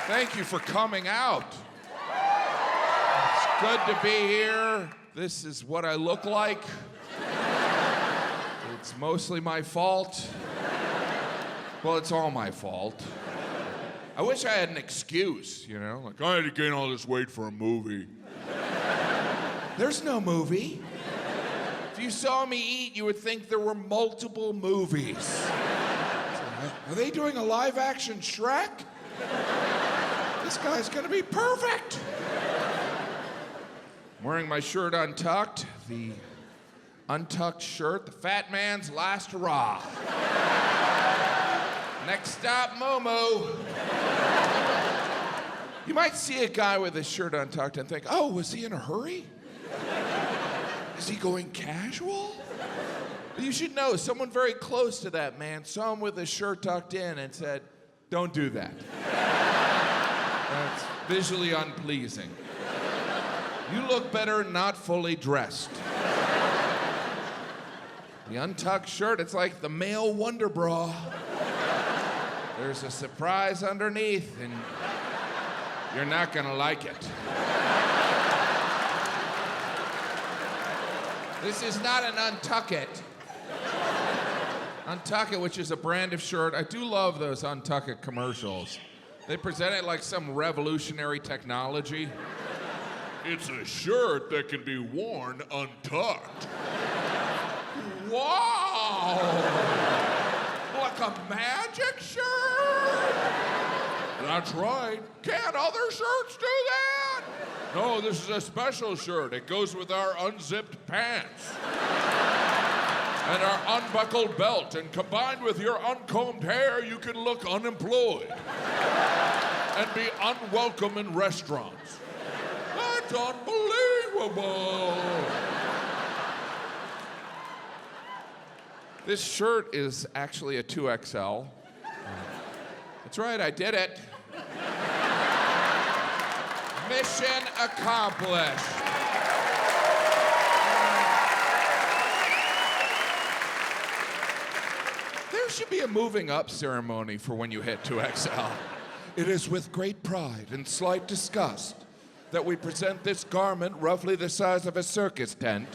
Thank you for coming out. It's good to be here. This is what I look like. It's mostly my fault. Well, it's all my fault. I wish I had an excuse, you know? Like, I had to gain all this weight for a movie. There's no movie. If you saw me eat, you would think there were multiple movies. Are they doing a live-action Shrek? This guy's gonna be perfect. I'm wearing my shirt untucked, the untucked shirt, the fat man's last hurrah. Next stop, Momo. You might see a guy with his shirt untucked and think, oh, was he in a hurry? Is he going casual? You should know, someone very close to that man saw him with his shirt tucked in and said, don't do that. That's visually unpleasing. You look better not fully dressed. The untucked shirt, it's like the male wonder bra. There's a surprise underneath, and you're not gonna like it. This is not an Untuck It. Untuck It, which is a brand of shirt. I do love those Untuck It commercials. They present it like some revolutionary technology. It's a shirt that can be worn untucked. Wow! Like a magic shirt? That's right. Can't other shirts do that? No, this is a special shirt. It goes with our unzipped pants. And our unbuckled belt. And combined with your uncombed hair, you can look unemployed. And be unwelcome in restaurants. That's unbelievable. This shirt is actually a 2XL. That's right, I did it. Mission accomplished. There should be a moving up ceremony for when you hit 2XL. It is with great pride and slight disgust that we present this garment, roughly the size of a circus tent,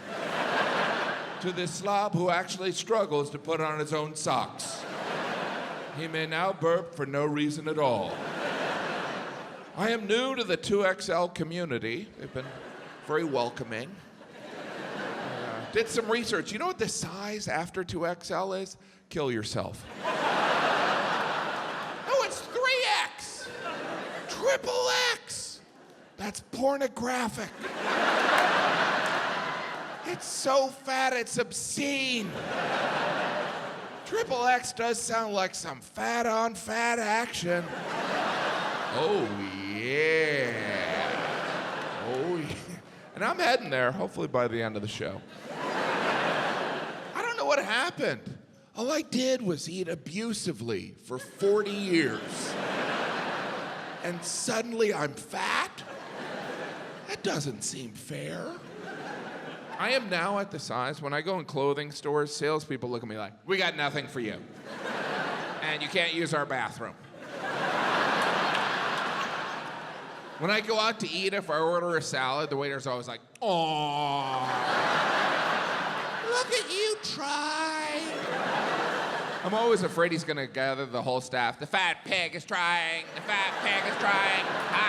to this slob who actually struggles to put on his own socks. He may now burp for no reason at all. I am new to the 2XL community. They've been very welcoming. Did some research. You know what the size after 2XL is? Kill yourself. No, it's 3X. Triple X. That's pornographic. It's so fat, it's obscene. Triple X does sound like some fat on fat action. Oh, yeah. Oh, yeah. And I'm heading there, hopefully by the end of the show. I don't know what happened. All I did was eat abusively for 40 years. And suddenly I'm fat? That doesn't seem fair. I am now at the size, when I go in clothing stores, salespeople look at me like, we got nothing for you. And you can't use our bathroom. When I go out to eat, if I order a salad, the waiter's always like, "Aww, look at you try." I'm always afraid he's gonna gather the whole staff. The fat pig is trying. The fat pig is trying. Hi.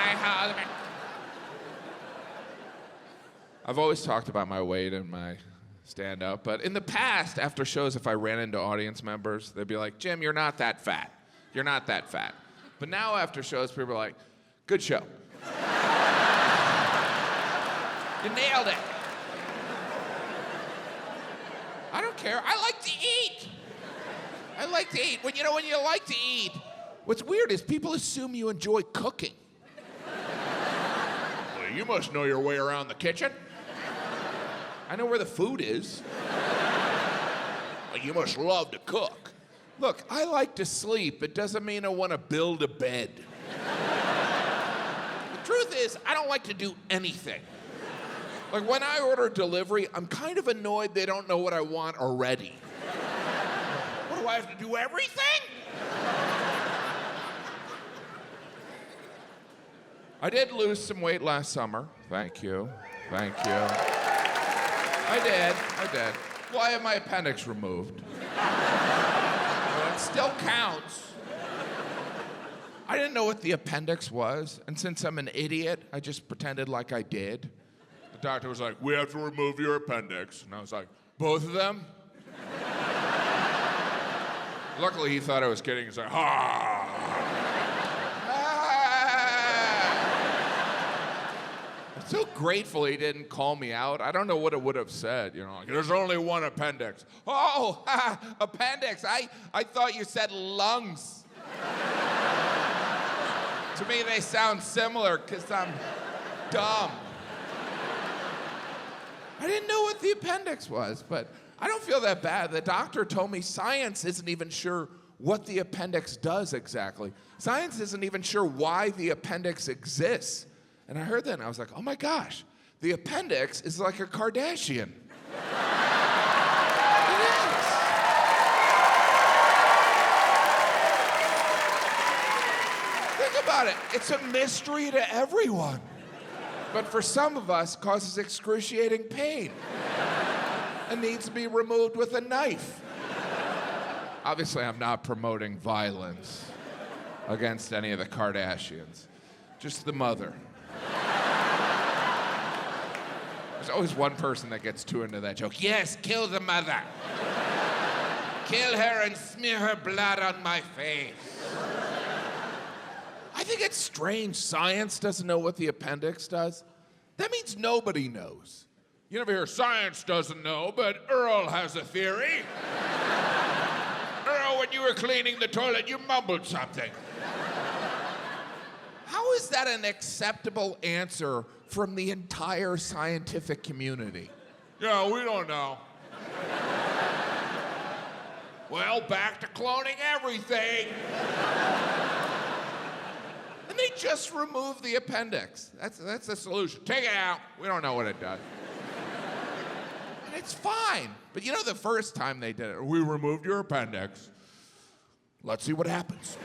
I've always talked about my weight and my stand-up, but in the past, after shows, if I ran into audience members, they'd be like, "Jim, you're not that fat. You're not that fat." But now after shows, people are like, "Good show. You nailed it." I don't care. I like to eat. I like to eat. When you like to eat, what's weird is people assume you enjoy cooking. Well, you must know your way around the kitchen. I know where the food is. Well, you must love to cook. Look, I like to sleep. It doesn't mean I want to build a bed. The truth is, I don't like to do anything. Like when I order delivery, I'm kind of annoyed they don't know what I want already. What do I have to do, everything? I did lose some weight last summer. Thank you. Thank you. I did. Well, I had my appendix removed. It still counts. I didn't know what the appendix was, and since I'm an idiot, I just pretended like I did. The doctor was like, "We have to remove your appendix." And I was like, "Both of them?" Luckily, he thought I was kidding. He's like, "Ah." I'm so grateful he didn't call me out. I don't know what it would have said, like, "There's only one appendix." Oh, appendix. I thought you said lungs. To me, they sound similar because I'm dumb. I didn't know what the appendix was, but I don't feel that bad. The doctor told me science isn't even sure what the appendix does exactly. Science isn't even sure why the appendix exists. And I heard that and I was like, oh my gosh, the appendix is like a Kardashian. It is. Think about it. It's a mystery to everyone. But for some of us, causes excruciating pain and needs to be removed with a knife. Obviously, I'm not promoting violence against any of the Kardashians, just the mother. There's always one person that gets too into that joke. Yes, kill the mother. Kill her and smear her blood on my face. I think it's strange science doesn't know what the appendix does. That means nobody knows. You never hear science doesn't know, but Earl has a theory. Earl, when you were cleaning the toilet, you mumbled something. How is that an acceptable answer from the entire scientific community? Yeah, we don't know. Well, back to cloning everything. And they just remove the appendix. That's the solution. Take it out. We don't know what it does. And it's fine. But the first time they did it, we removed your appendix. Let's see what happens.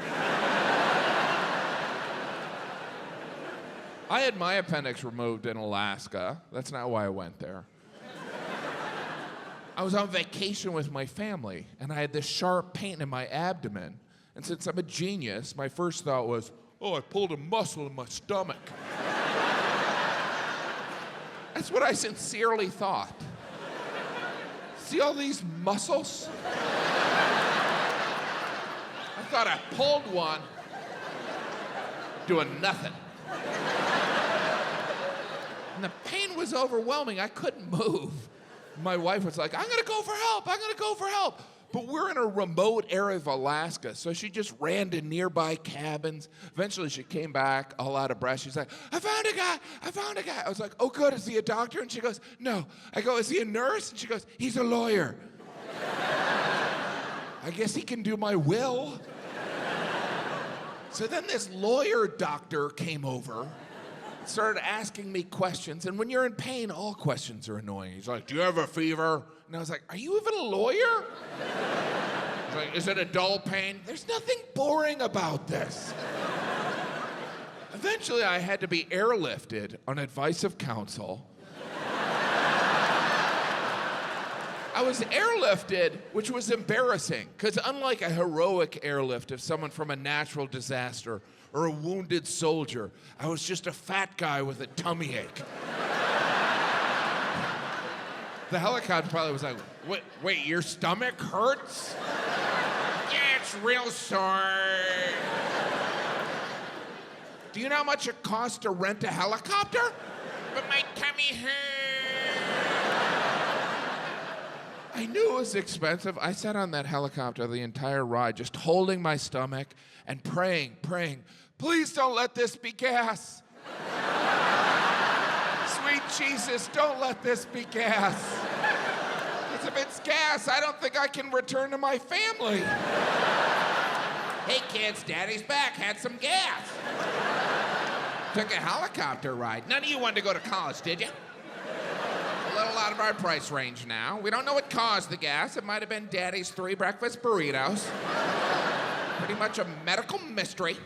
I had my appendix removed in Alaska. That's not why I went there. I was on vacation with my family, and I had this sharp pain in my abdomen. And since I'm a genius, my first thought was, oh, I pulled a muscle in my stomach. That's what I sincerely thought. See all these muscles? I thought I pulled one, doing nothing. And the pain was overwhelming. I couldn't move. My wife was like, I'm gonna go for help. But we're in a remote area of Alaska, so she just ran to nearby cabins. Eventually she came back all out of breath. She's like, I found a guy. I was like, oh good, is he a doctor? And she goes, no. I go, is he a nurse? And she goes, he's a lawyer. I guess he can do my will. So then this lawyer doctor came over, started asking me questions, and when you're in pain, all questions are annoying. He's like, do you have a fever? And I was like, are you even a lawyer? He's like, is it a dull pain? There's nothing boring about this. Eventually, I had to be airlifted on advice of counsel. I was airlifted, which was embarrassing, because unlike a heroic airlift of someone from a natural disaster or a wounded soldier, I was just a fat guy with a tummy ache. The helicopter pilot was like, wait, your stomach hurts? Yeah, it's real sore. Do you know how much it costs to rent a helicopter? But my tummy hurts. I knew it was expensive. I sat on that helicopter the entire ride, just holding my stomach and praying, please don't let this be gas. Sweet Jesus, don't let this be gas. Because if it's gas, I don't think I can return to my family. Hey kids, Daddy's back, had some gas. Took a helicopter ride. None of you wanted to go to college, did you? A little out of our price range now. We don't know what caused the gas. It might have been Daddy's 3 breakfast burritos. Pretty much a medical mystery.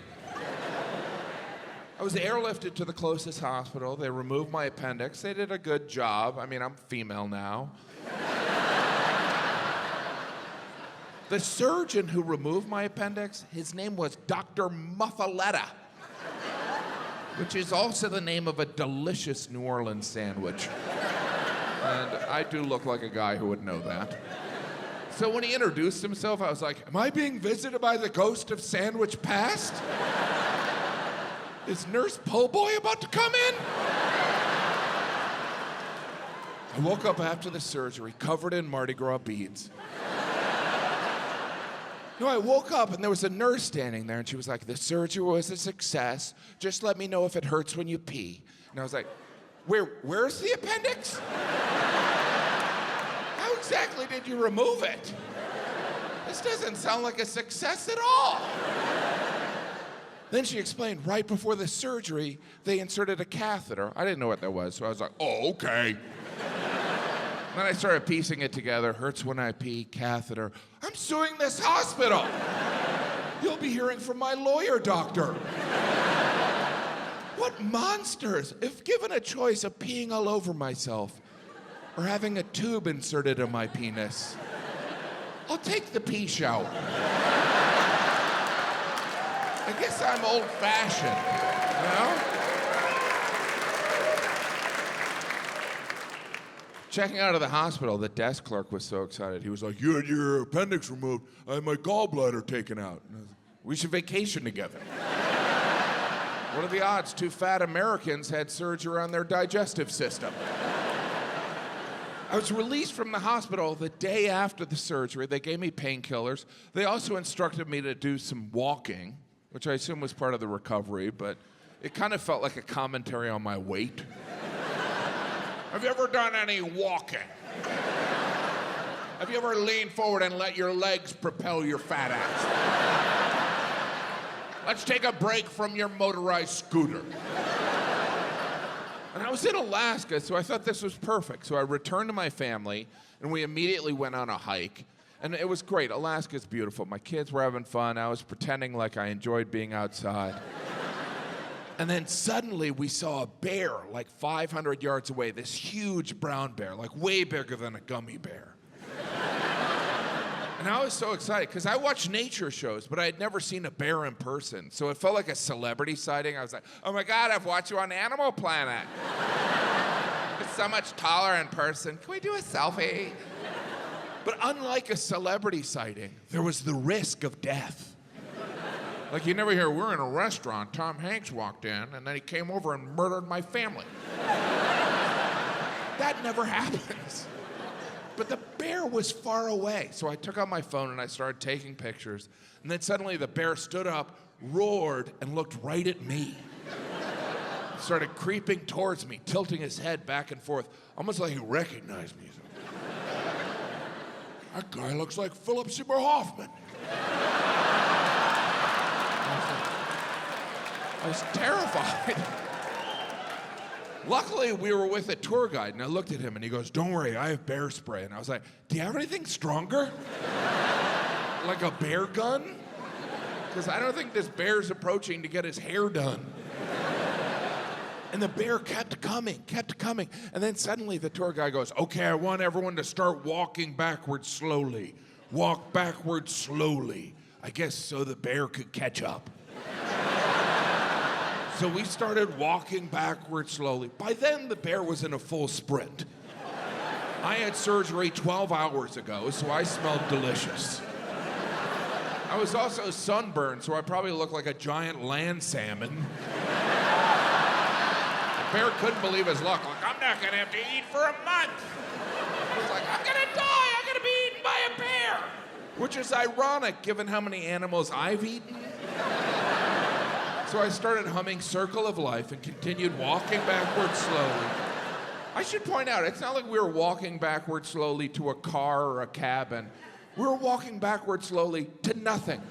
I was airlifted to the closest hospital. They removed my appendix. They did a good job. I mean, I'm female now. The surgeon who removed my appendix, his name was Dr. Muffaletta, which is also the name of a delicious New Orleans sandwich. And I do look like a guy who would know that. So when he introduced himself, I was like, am I being visited by the ghost of Sandwich Past? Is Nurse Po' Boy about to come in? I woke up after the surgery, covered in Mardi Gras beads. No, I woke up and there was a nurse standing there and she was like, the surgery was a success. Just let me know if it hurts when you pee. And I was like, where's the appendix? How exactly did you remove it? This doesn't sound like a success at all. Then she explained right before the surgery, they inserted a catheter. I didn't know what that was, so I was like, oh, okay. Then I started piecing it together. Hurts when I pee, catheter. I'm suing this hospital. You'll be hearing from my lawyer, doctor. What monsters. If given a choice of peeing all over myself or having a tube inserted in my penis, I'll take the pee shower. I guess I'm old-fashioned, you know? Checking out of the hospital, the desk clerk was so excited. He was like, you had your appendix removed. I had my gallbladder taken out. And I was like, we should vacation together. What are the odds? Two fat Americans had surgery on their digestive system. I was released from the hospital the day after the surgery. They gave me painkillers. They also instructed me to do some walking, which I assume was part of the recovery, but it kind of felt like a commentary on my weight. Have you ever done any walking? Have you ever leaned forward and let your legs propel your fat ass? Let's take a break from your motorized scooter. And I was in Alaska, so I thought this was perfect. So I returned to my family, and we immediately went on a hike. And it was great. Alaska's beautiful. My kids were having fun. I was pretending like I enjoyed being outside. And then suddenly we saw a bear like 500 yards away, this huge brown bear, like way bigger than a gummy bear. And I was so excited because I watch nature shows, but I had never seen a bear in person. So it felt like a celebrity sighting. I was like, oh my God, I've watched you on Animal Planet. It's so much taller in person. Can we do a selfie? But unlike a celebrity sighting, there was the risk of death. Like you never hear, we're in a restaurant, Tom Hanks walked in, and then he came over and murdered my family. That never happens. But the bear was far away, so I took out my phone and I started taking pictures, and then suddenly the bear stood up, roared, and looked right at me. Started creeping towards me, tilting his head back and forth, almost like he recognized me. That guy looks like Philip Seymour Hoffman. I was terrified. Luckily, we were with a tour guide, and I looked at him, and he goes, don't worry, I have bear spray. And I was like, do you have anything stronger? Like a bear gun? Because I don't think this bear's approaching to get his hair done. And the bear kept coming. And then suddenly the tour guide goes, okay, I want everyone to start walking backwards slowly. Walk backwards slowly. I guess so the bear could catch up. So we started walking backwards slowly. By then, the bear was in a full sprint. I had surgery 12 hours ago, so I smelled delicious. I was also sunburned, so I probably looked like a giant land salmon. The bear couldn't believe his luck. Like, I'm not gonna have to eat for a month. I was like, I'm gonna die. I'm gonna be eaten by a bear. Which is ironic, given how many animals I've eaten. So I started humming Circle of Life and continued walking backwards slowly. I should point out, it's not like we were walking backwards slowly to a car or a cabin. We were walking backwards slowly to nothing.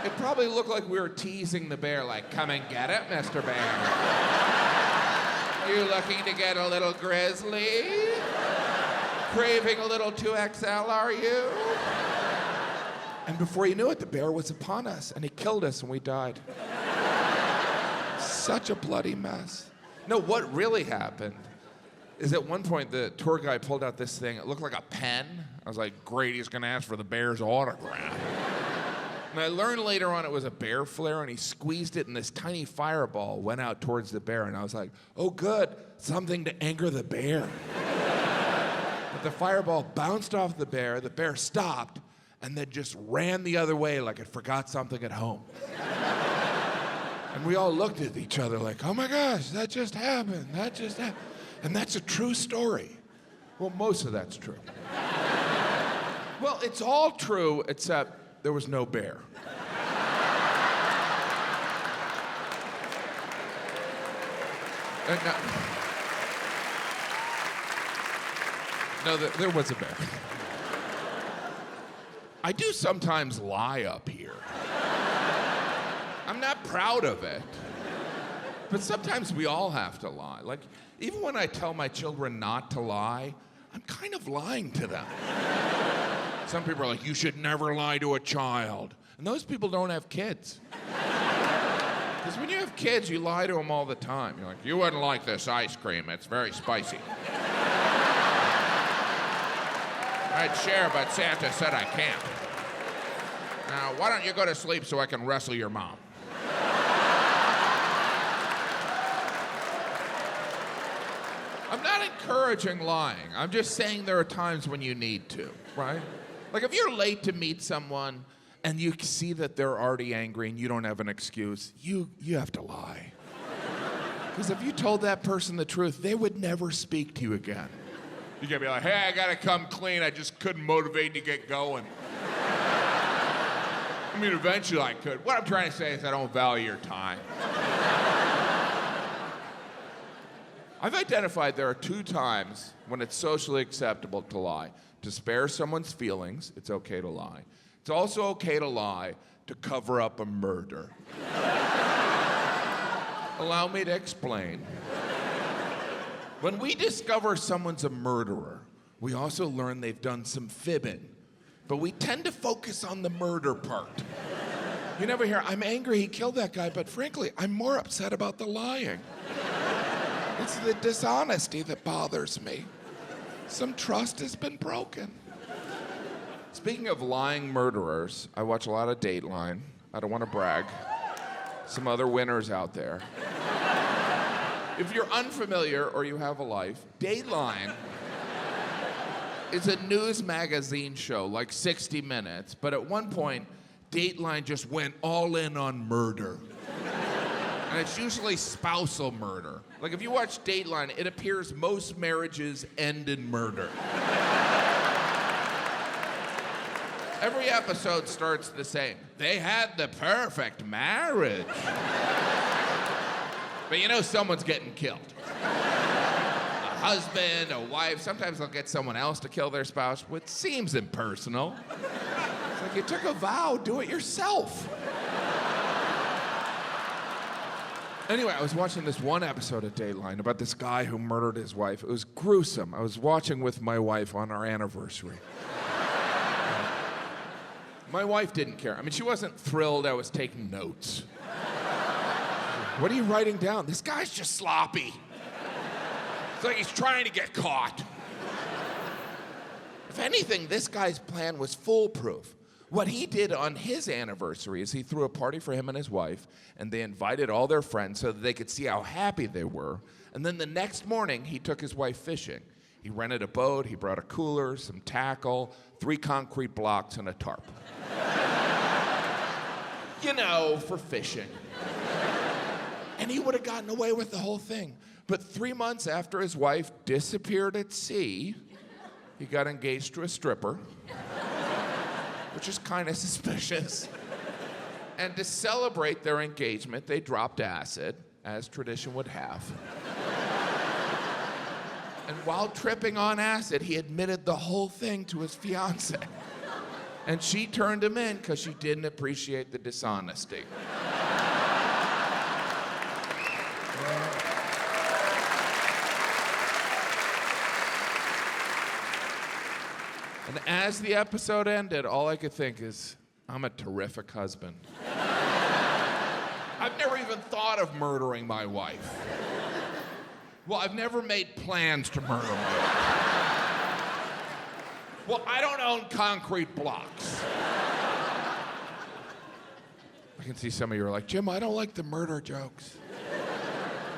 It probably looked like we were teasing the bear, like, come and get it, Mr. Bear. You looking to get a little grizzly? Craving a little 2XL, are you? And before you knew it, the bear was upon us, and he killed us, and we died. such a bloody mess. No, what really happened is at one point the tour guide pulled out this thing. It looked like a pen. I was like, great, he's gonna ask for the bear's autograph. And I learned later on it was a bear flare, and he squeezed it, and this tiny fireball went out towards the bear, and I was like, oh good, something to anger the bear. But the fireball bounced off the bear stopped, and then just ran the other way like it forgot something at home. And we all looked at each other like, oh my gosh, that just happened. And that's a true story. Well, most of that's true. Well, it's all true except there was no bear. There was a bear. I do sometimes lie up here. I'm not proud of it. But sometimes we all have to lie. Like, even when I tell my children not to lie, I'm kind of lying to them. Some people are like, you should never lie to a child. And those people don't have kids. Because when you have kids, you lie to them all the time. You're like, you wouldn't like this ice cream. It's very spicy. I'd share, but Santa said I can't. Now, why don't you go to sleep so I can wrestle your mom? I'm not encouraging lying. I'm just saying there are times when you need to, right? Like if you're late to meet someone and you see that they're already angry and you don't have an excuse, you have to lie. Because if you told that person the truth, they would never speak to you again. You gotta be like, hey, I gotta come clean. I just couldn't motivate to get going. I mean, eventually I could. What I'm trying to say is I don't value your time. I've identified there are 2 times when it's socially acceptable to lie. To spare someone's feelings, it's okay to lie. It's also okay to lie to cover up a murder. Allow me to explain. When we discover someone's a murderer, we also learn they've done some fibbing. But we tend to focus on the murder part. You never hear, I'm angry he killed that guy, but frankly, I'm more upset about the lying. It's the dishonesty that bothers me. Some trust has been broken. Speaking of lying murderers, I watch a lot of Dateline. I don't want to brag. Some other winners out there. If you're unfamiliar or you have a life, Dateline is a news magazine show, like 60 Minutes, but at one point, Dateline just went all in on murder. And it's usually spousal murder. Like if you watch Dateline, it appears most marriages end in murder. Every episode starts the same. They had the perfect marriage. But you know someone's getting killed. A husband, a wife, sometimes they'll get someone else to kill their spouse, which seems impersonal. It's like you took a vow, do it yourself. Anyway, I was watching this one episode of Dateline about this guy who murdered his wife. It was gruesome. I was watching with my wife on our anniversary. My wife didn't care. I mean, she wasn't thrilled I was taking notes. What are you writing down? This guy's just sloppy. It's like he's trying to get caught. If anything, this guy's plan was foolproof. What he did on his anniversary is he threw a party for him and his wife, and they invited all their friends so that they could see how happy they were. And then the next morning, he took his wife fishing. He rented a boat, he brought a cooler, some tackle, 3 concrete blocks, and a tarp. You know, for fishing. And he would have gotten away with the whole thing. But 3 months after his wife disappeared at sea, he got engaged to a stripper, which is kind of suspicious. And to celebrate their engagement, they dropped acid, as tradition would have. And while tripping on acid, he admitted the whole thing to his fiancée. And she turned him in because she didn't appreciate the dishonesty. And as the episode ended, all I could think is, I'm a terrific husband. I've never even thought of murdering my wife. Well, I've never made plans to murder my wife. Well, I don't own concrete blocks. I can see some of you are like, Jim, I don't like the murder jokes.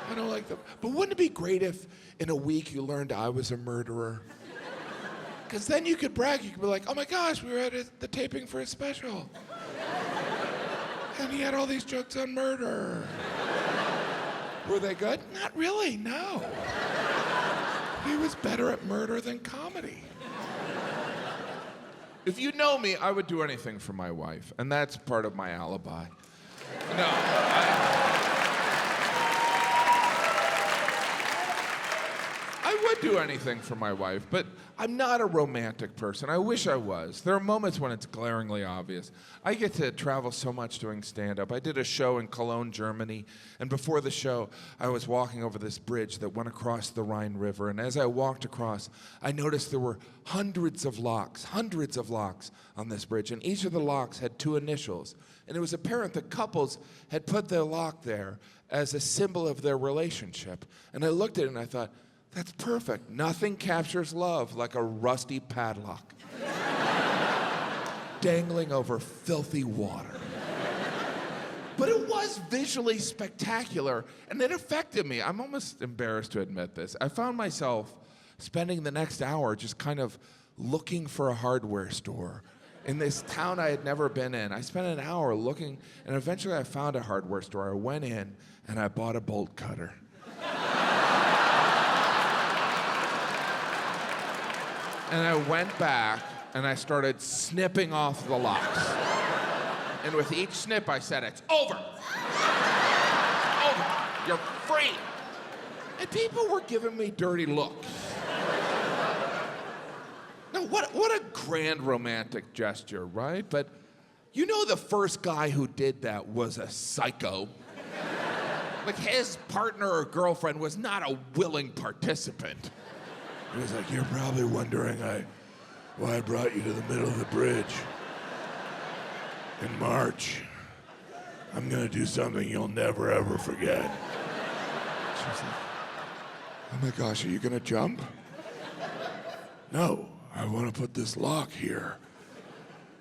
I don't like them. But wouldn't it be great if in a week you learned I was a murderer? Because then you could brag. You could be like, oh my gosh, we were at the taping for a special. And he had all these jokes on murder. Were they good? Not really, no. He was better at murder than comedy. If you know me, I would do anything for my wife, and that's part of my alibi. No, I would do anything for my wife, but I'm not a romantic person. I wish I was. There are moments when it's glaringly obvious. I get to travel so much doing stand-up. I did a show in Cologne, Germany, and before the show, I was walking over this bridge that went across the Rhine River, and as I walked across, I noticed there were hundreds of locks on this bridge, and each of the locks had two initials. And it was apparent that couples had put their lock there as a symbol of their relationship. And I looked at it and I thought, that's perfect. Nothing captures love like a rusty padlock dangling over filthy water. But it was visually spectacular, and it affected me. I'm almost embarrassed to admit this. I found myself spending the next hour just kind of looking for a hardware store in this town I had never been in. I spent an hour looking, and eventually I found a hardware store. I went in, and I bought a bolt cutter. And I went back, and I started snipping off the locks. And with each snip, I said, it's over. Over. You're free. And people were giving me dirty looks. Now, what a grand romantic gesture, right? But you know the first guy who did that was a psycho. Like, his partner or girlfriend was not a willing participant. He was like, you're probably wondering why I brought you to the middle of the bridge. In March, I'm gonna do something you'll never, ever forget. She was like, oh my gosh, are you gonna jump? No, I wanna put this lock here.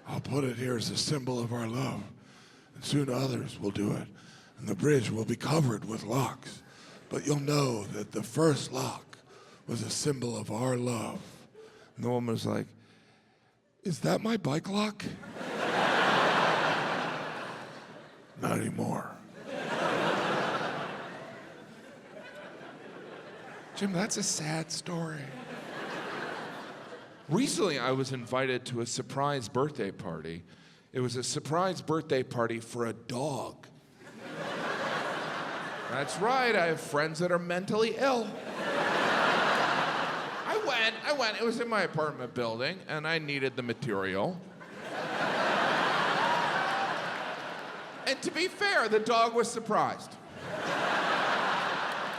I'll put it here as a symbol of our love. And soon others will do it. And the bridge will be covered with locks. But you'll know that the first lock was a symbol of our love. And the woman was like, is that my bike lock? Not anymore. Jim, that's a sad story. Recently, I was invited to a surprise birthday party. It was a surprise birthday party for a dog. That's right, I have friends that are mentally ill. I went. It was in my apartment building, and I needed the material. And to be fair, the dog was surprised.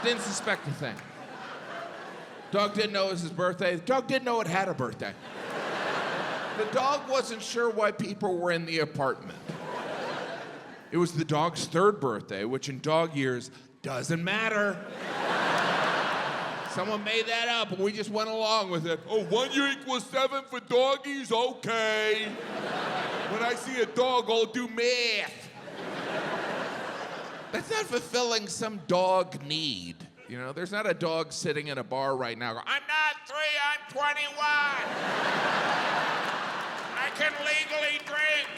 Didn't suspect a thing. Dog didn't know it was his birthday. The dog didn't know it had a birthday. The dog wasn't sure why people were in the apartment. It was the dog's third birthday, which in dog years doesn't matter. Someone made that up, and we just went along with it. Oh, 1 year equals 7 for doggies? Okay. When I see a dog, I'll do math. That's not fulfilling some dog need. You know, there's not a dog sitting in a bar right now going, I'm not 3, I'm 21. I can legally drink.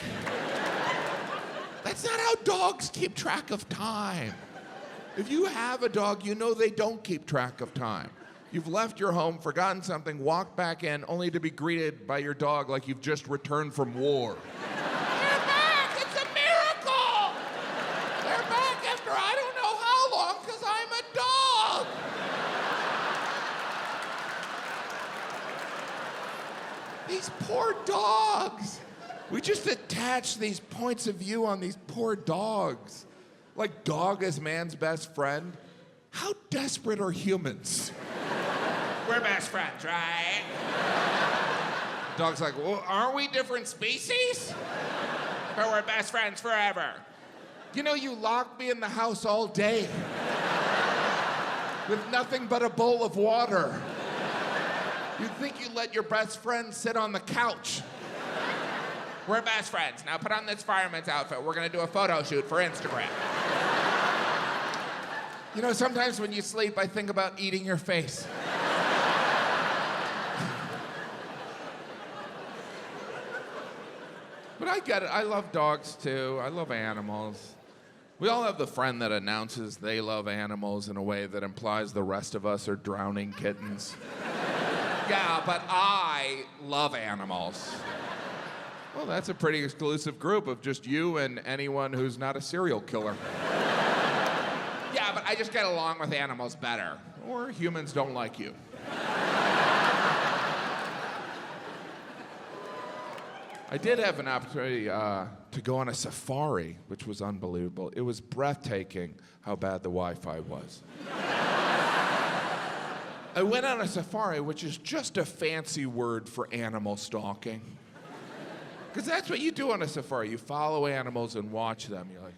That's not how dogs keep track of time. If you have a dog, you know they don't keep track of time. You've left your home, forgotten something, walked back in, only to be greeted by your dog like you've just returned from war. They're back! It's a miracle! They're back after I don't know how long, because I'm a dog! These poor dogs. We just attach these points of view on these poor dogs. Like dog is man's best friend. How desperate are humans? We're best friends, right? Dog's like, well, aren't we different species? But we're best friends forever. You know, you locked me in the house all day with nothing but a bowl of water. You'd think you let your best friend sit on the couch. We're best friends. Now put on this fireman's outfit. We're gonna do a photo shoot for Instagram. You know, sometimes when you sleep, I think about eating your face. But I get it. I love dogs, too. I love animals. We all have the friend that announces they love animals in a way that implies the rest of us are drowning kittens. Yeah, but I love animals. Well, that's a pretty exclusive group of just you and anyone who's not a serial killer. Yeah, but I just get along with animals better. Or humans don't like you. I did have an opportunity to go on a safari, which was unbelievable. It was breathtaking how bad the Wi-Fi was. I went on a safari, which is just a fancy word for animal stalking. Because that's what you do on a safari. You follow animals and watch them. You're like...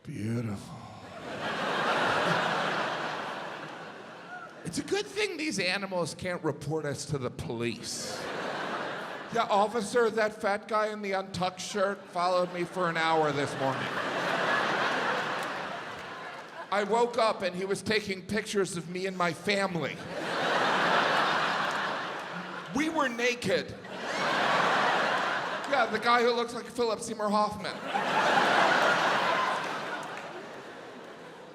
Beautiful. It's a good thing these animals can't report us to the police. Yeah, officer, that fat guy in the untucked shirt followed me for an hour this morning. I woke up and he was taking pictures of me and my family. We were naked. Yeah, the guy who looks like Philip Seymour Hoffman.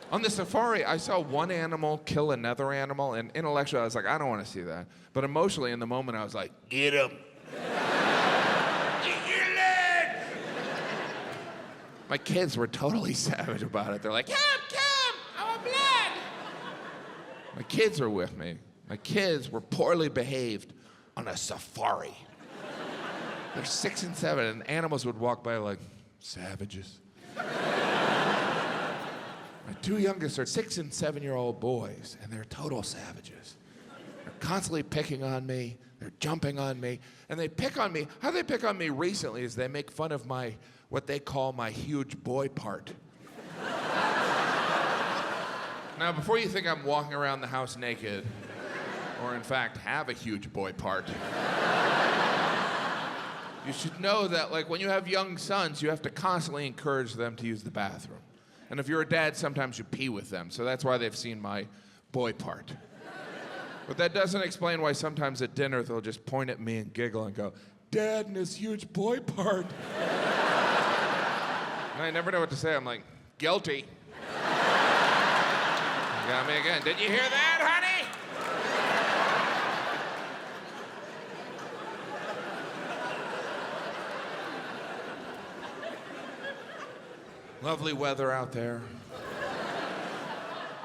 On the safari, I saw one animal kill another animal, and intellectually, I was like, I don't want to see that. But emotionally, in the moment, I was like, get him. Get your leg! My kids were totally savage about it. They're like, come, I want blood! My kids are with me. My kids were poorly behaved on a safari. They're 6 and 7, and animals would walk by like, savages. My two youngest are 6 and 7-year-old boys, and they're total savages. They're constantly picking on me, they're jumping on me, and they pick on me. How they pick on me recently is they make fun of what they call my huge boy part. Now, before you think I'm walking around the house naked, or in fact have a huge boy part, you should know that, like, when you have young sons, you have to constantly encourage them to use the bathroom. And if you're a dad, sometimes you pee with them, so that's why they've seen my boy part. But that doesn't explain why sometimes at dinner they'll just point at me and giggle and go, Dad and his huge boy part. And I never know what to say. I'm like, guilty. You got me again. Did you hear that, honey? Lovely weather out there.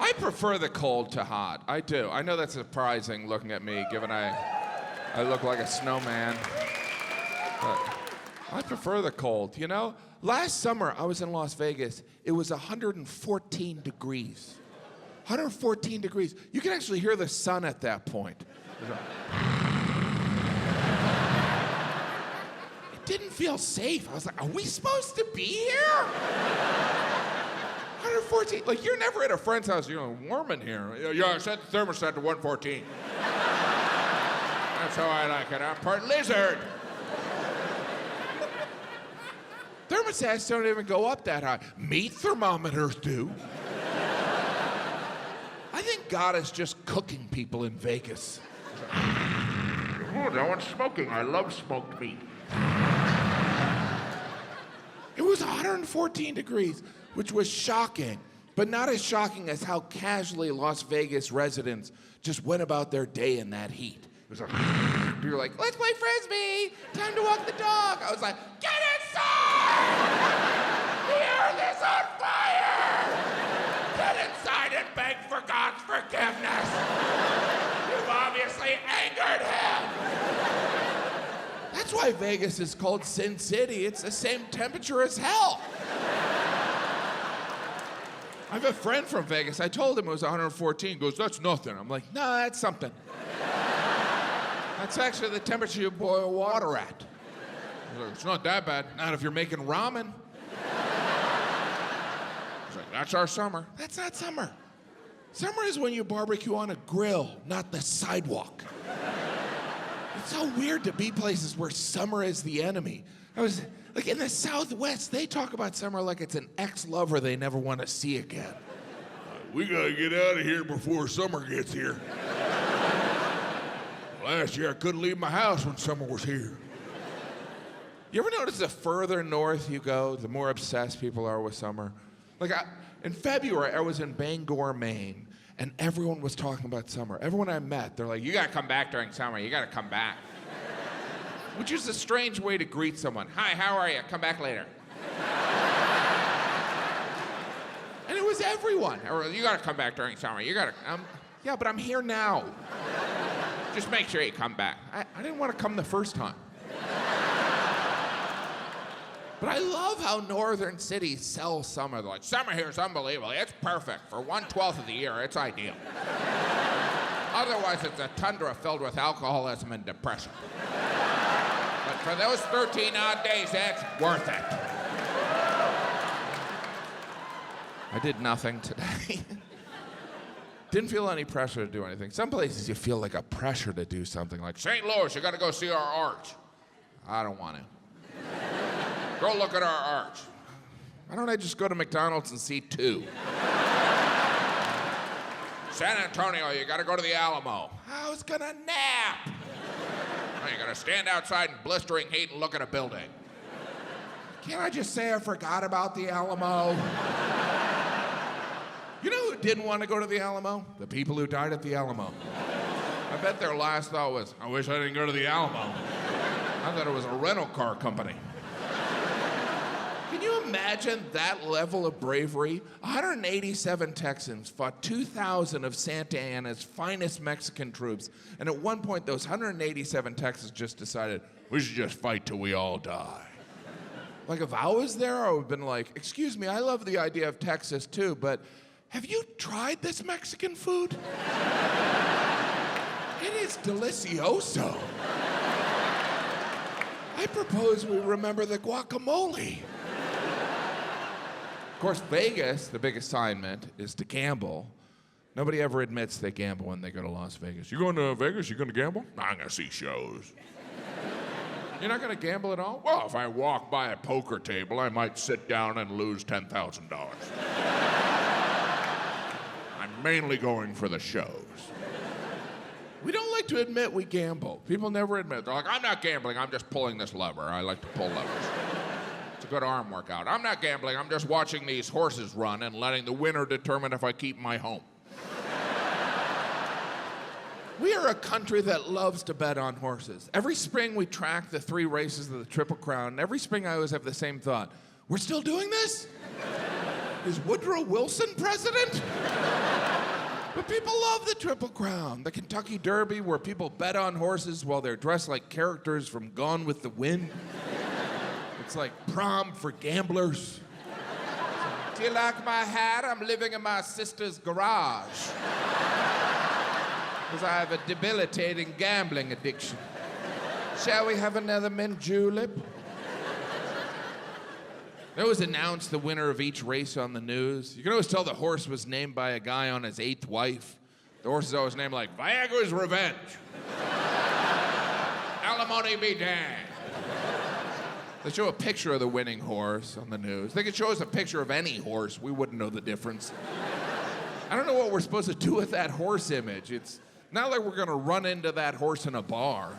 I prefer the cold to hot. I do. I know that's surprising looking at me, given I look like a snowman. But I prefer the cold, you know? Last summer, I was in Las Vegas. It was 114 degrees. 114 degrees. You can actually hear the sun at that point. Didn't feel safe. I was like, are we supposed to be here? 114. Like, you're never at a friend's house, you're warm in here. Yeah, I set the thermostat to 114. That's how I like it. I'm part lizard. Thermostats don't even go up that high. Meat thermometers do. I think God is just cooking people in Vegas. Oh, no one's smoking. I love smoked meat. It was 114 degrees, which was shocking, but not as shocking as how casually Las Vegas residents just went about their day in that heat. It was like, you were like, let's play Frisbee, time to walk the dog. I was like, get inside! The earth is on fire! Get inside and beg for God's forgiveness! You've obviously angered him! That's why Vegas is called Sin City. It's the same temperature as hell. I have a friend from Vegas. I told him it was 114. He goes, that's nothing. I'm like, no, that's something. That's actually the temperature you boil water at. He's like, it's not that bad. Not if you're making ramen. He's like, that's our summer. That's not summer. Summer is when you barbecue on a grill, not the sidewalk. It's so weird to be places where summer is the enemy. Like in the Southwest, they talk about summer like it's an ex-lover they never want to see again. We gotta get out of here before summer gets here. Last year I couldn't leave my house when summer was here. You ever notice the further north you go, the more obsessed people are with summer? Like in February, I was in Bangor, Maine, and everyone was talking about summer. Everyone I met, they're like, you gotta come back during summer, you gotta come back. Which is a strange way to greet someone. Hi, how are you? Come back later. And it was everyone. You gotta come back during summer, you gotta, yeah, but I'm here now. Just make sure you come back. I didn't want to come the first time. But I love how northern cities sell summer. They're like, summer here is unbelievable. It's perfect. For 1/12 of the year, it's ideal. Otherwise, it's a tundra filled with alcoholism and depression. But for those 13 odd days, it's worth it. I did nothing today. Didn't feel any pressure to do anything. Some places you feel like a pressure to do something, like St. Louis, you gotta go see our arch. I don't want to. Go look at our arch. Why don't I just go to McDonald's and see 2? San Antonio, you gotta go to the Alamo. I was gonna nap. Now you gotta stand outside in blistering heat and look at a building. Can't I just say I forgot about the Alamo? You know who didn't want to go to the Alamo? The people who died at the Alamo. I bet their last thought was, I wish I didn't go to the Alamo. I thought it was a rental car company. Can you imagine that level of bravery? 187 Texans fought 2,000 of Santa Anna's finest Mexican troops, and at one point those 187 Texans just decided, we should just fight till we all die. Like if I was there, I would have been like, excuse me, I love the idea of Texas too, but have you tried this Mexican food? It is delicioso. I propose we remember the guacamole. Of course, Vegas, the big assignment, is to gamble. Nobody ever admits they gamble when they go to Las Vegas. You going to Vegas? You going to gamble? I'm going to see shows. You're not going to gamble at all? Well, if I walk by a poker table, I might sit down and lose $10,000. I'm mainly going for the shows. We don't like to admit we gamble. People never admit. They're like, I'm not gambling, I'm just pulling this lever. I like to pull levers. It's a good arm workout. I'm not gambling, I'm just watching these horses run and letting the winner determine if I keep my home. We are a country that loves to bet on horses. Every spring we track the 3 races of the Triple Crown, and every spring I always have the same thought. We're still doing this? Is Woodrow Wilson president? But people love the Triple Crown. The Kentucky Derby, where people bet on horses while they're dressed like characters from Gone with the Wind. It's like prom for gamblers. Do you like my hat? I'm living in my sister's garage. Because I have a debilitating gambling addiction. Shall we have another mint julep? They always announce the winner of each race on the news. You can always tell the horse was named by a guy on his 8th wife. The horse is always named like Viagra's Revenge. Alimony be damned. They show a picture of the winning horse on the news. They could show us a picture of any horse. We wouldn't know the difference. I don't know what we're supposed to do with that horse image. It's not like we're gonna run into that horse in a bar.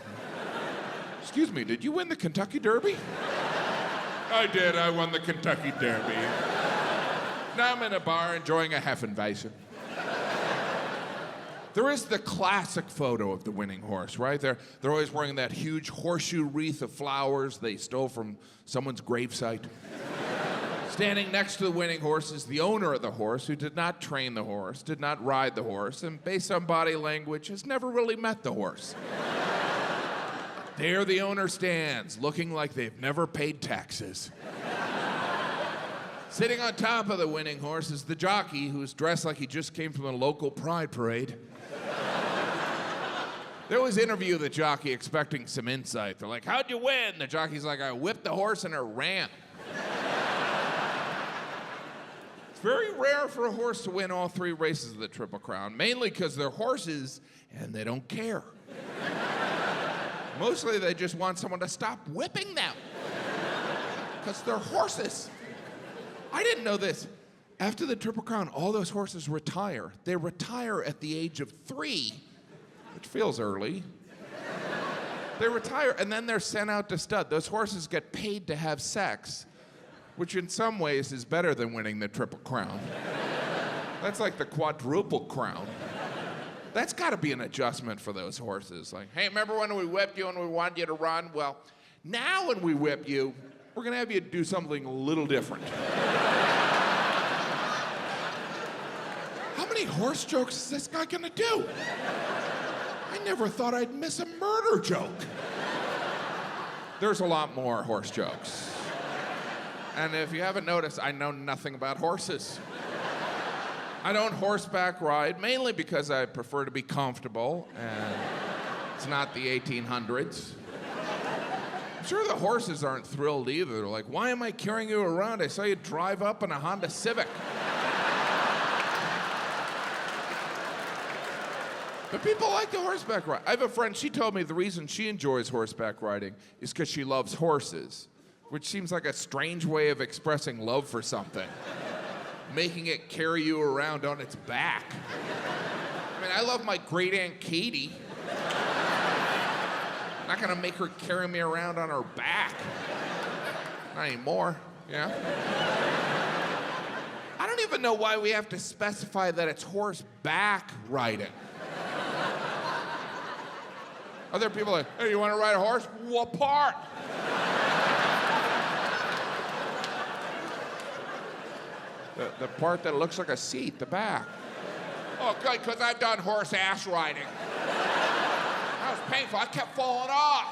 Excuse me, did you win the Kentucky Derby? I did, I won the Kentucky Derby. Now I'm in a bar enjoying a Hefeweizen. There is the classic photo of the winning horse, right? They're always wearing that huge horseshoe wreath of flowers they stole from someone's gravesite. Standing next to the winning horse is the owner of the horse, who did not train the horse, did not ride the horse, and based on body language, has never really met the horse. There the owner stands, looking like they've never paid taxes. Sitting on top of the winning horse is the jockey, who's dressed like he just came from a local pride parade. They always interview the jockey expecting some insight. They're like, how'd you win? The jockey's like, I whipped the horse and it ran. It's very rare for a horse to win all 3 races of the Triple Crown, mainly because they're horses and they don't care. Mostly they just want someone to stop whipping them because they're horses. I didn't know this. After the Triple Crown, all those horses retire. They retire at the age of 3. Which feels early. They retire, and then they're sent out to stud. Those horses get paid to have sex, which in some ways is better than winning the Triple Crown. That's like the quadruple crown. That's got to be an adjustment for those horses. Like, hey, remember when we whipped you and we wanted you to run? Well, now when we whip you, we're going to have you do something a little different. How many horse jokes is this guy going to do? I never thought I'd miss a murder joke. There's a lot more horse jokes. And if you haven't noticed, I know nothing about horses. I don't horseback ride, mainly because I prefer to be comfortable, and it's not the 1800s. I'm sure the horses aren't thrilled either. They're like, why am I carrying you around? I saw you drive up in a Honda Civic. But people like the horseback ride. I have a friend, she told me the reason she enjoys horseback riding is because she loves horses, which seems like a strange way of expressing love for something. Making it carry you around on its back. I mean, I love my great Aunt Katie. I'm not gonna make her carry me around on her back. Not anymore, yeah? I don't even know why we have to specify that it's horseback riding. Other people are like, hey, you want to ride a horse? What part? The part that looks like a seat, the back. Oh, good, because I've done horse ass riding. That was painful. I kept falling off.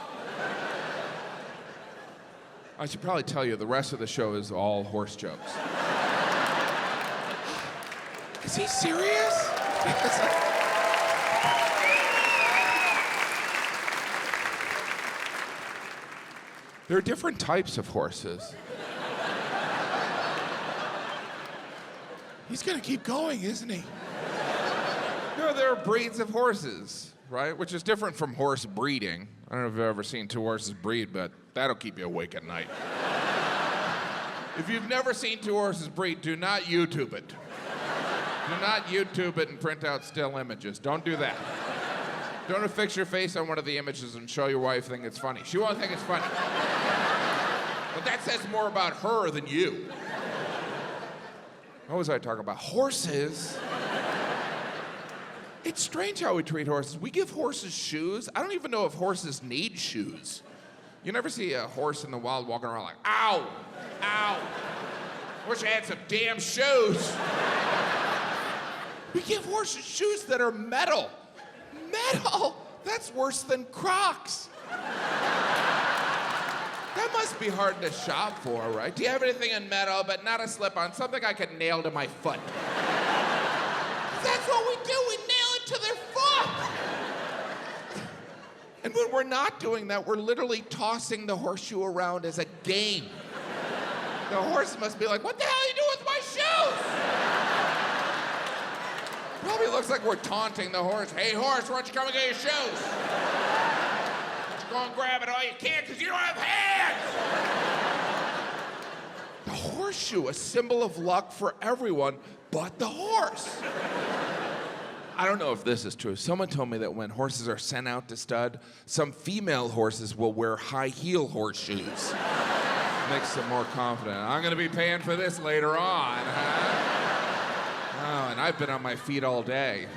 I should probably tell you, the rest of the show is all horse jokes. Is he serious? There are different types of horses. He's gonna keep going, isn't he? You know, there are breeds of horses, right? Which is different from horse breeding. I don't know if you've ever seen 2 horses breed, but that'll keep you awake at night. If you've never seen 2 horses breed, do not YouTube it. Do not YouTube it and print out still images. Don't do that. Don't affix your face on one of the images and show your wife think it's funny. She won't think it's funny. But that says more about her than you. What was I talking about? Horses. It's strange how we treat horses. We give horses shoes. I don't even know if horses need shoes. You never see a horse in the wild walking around like, ow, ow. Wish I had some damn shoes. We give horses shoes that are metal. Metal? That's worse than Crocs. That must be hard to shop for, right? Do you have anything in metal, but not a slip-on, something I could nail to my foot? That's what we do, we nail it to their foot. And when we're not doing that, we're literally tossing the horseshoe around as a game. The horse must be like, what the hell are you doing with my shoes? Probably looks like we're taunting the horse. Hey, horse, why don't you come and get your shoes? Go and grab it all you can because you don't have hands! The horseshoe, a symbol of luck for everyone but the horse. I don't know if this is true. Someone told me that when horses are sent out to stud, some female horses will wear high heel horseshoes. Makes them more confident. I'm gonna be paying for this later on, huh? Oh, and I've been on my feet all day.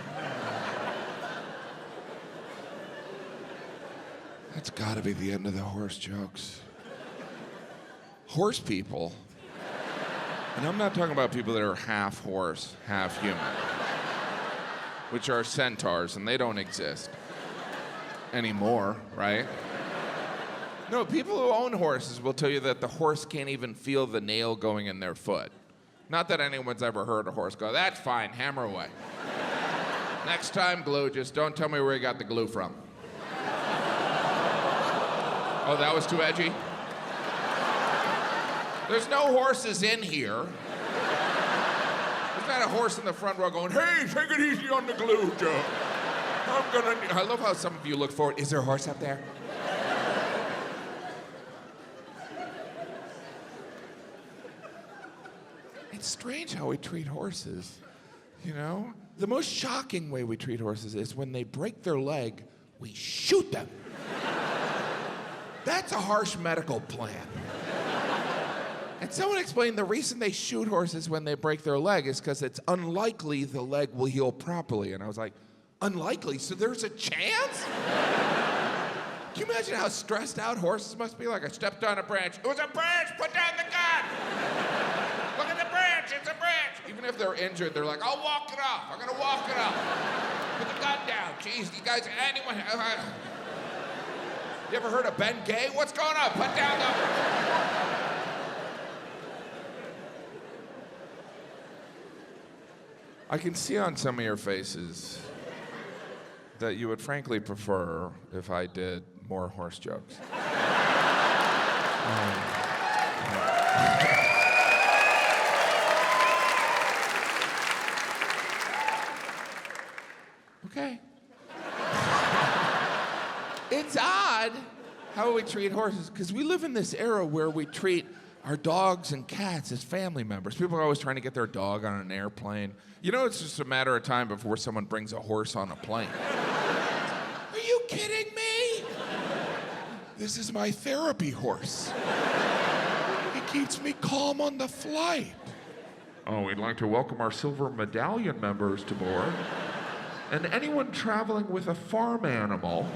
That's gotta be the end of the horse jokes. Horse people, and I'm not talking about people that are half horse, half human, which are centaurs, and they don't exist anymore, right? No, people who own horses will tell you that the horse can't even feel the nail going in their foot. Not that anyone's ever heard a horse go, that's fine, hammer away. Next time, glue, just don't tell me where you got the glue from. Oh, that was too edgy? There's no horses in here. There's not a horse in the front row going, hey, take it easy on the glue, Joe. I love how some of you look forward. Is there a horse up there? It's strange how we treat horses, you know? The most shocking way we treat horses is when they break their leg, we shoot them. That's a harsh medical plan. And someone explained the reason they shoot horses when they break their leg is because it's unlikely the leg will heal properly. And I was like, unlikely? So there's a chance? Can you imagine how stressed out horses must be? Like, I stepped on a branch. It was a branch! Put down the gun! Look at the branch! It's a branch! Even if they're injured, they're like, I'll walk it off. I'm gonna walk it off. Put the gun down. Jeez, you guys, anyone... You ever heard of Ben Gay? What's going on? Put down the... I can see on some of your faces that you would frankly prefer if I did more horse jokes. Okay. It's odd how we treat horses, because we live in this era where we treat our dogs and cats as family members. People are always trying to get their dog on an airplane. You know, it's just a matter of time before someone brings a horse on a plane. Are you kidding me? This is my therapy horse. He keeps me calm on the flight. Oh, we'd like to welcome our silver medallion members to board. And anyone traveling with a farm animal,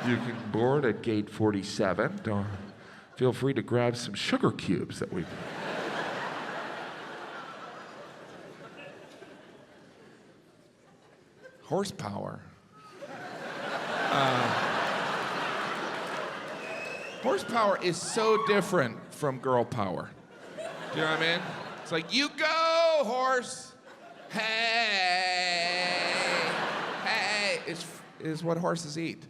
you can board at gate 47. Feel free to grab some sugar cubes that we've... Horsepower. Horsepower is so different from girl power. Do you know what I mean? It's like, you go, horse. Hey, hey, is what horses eat.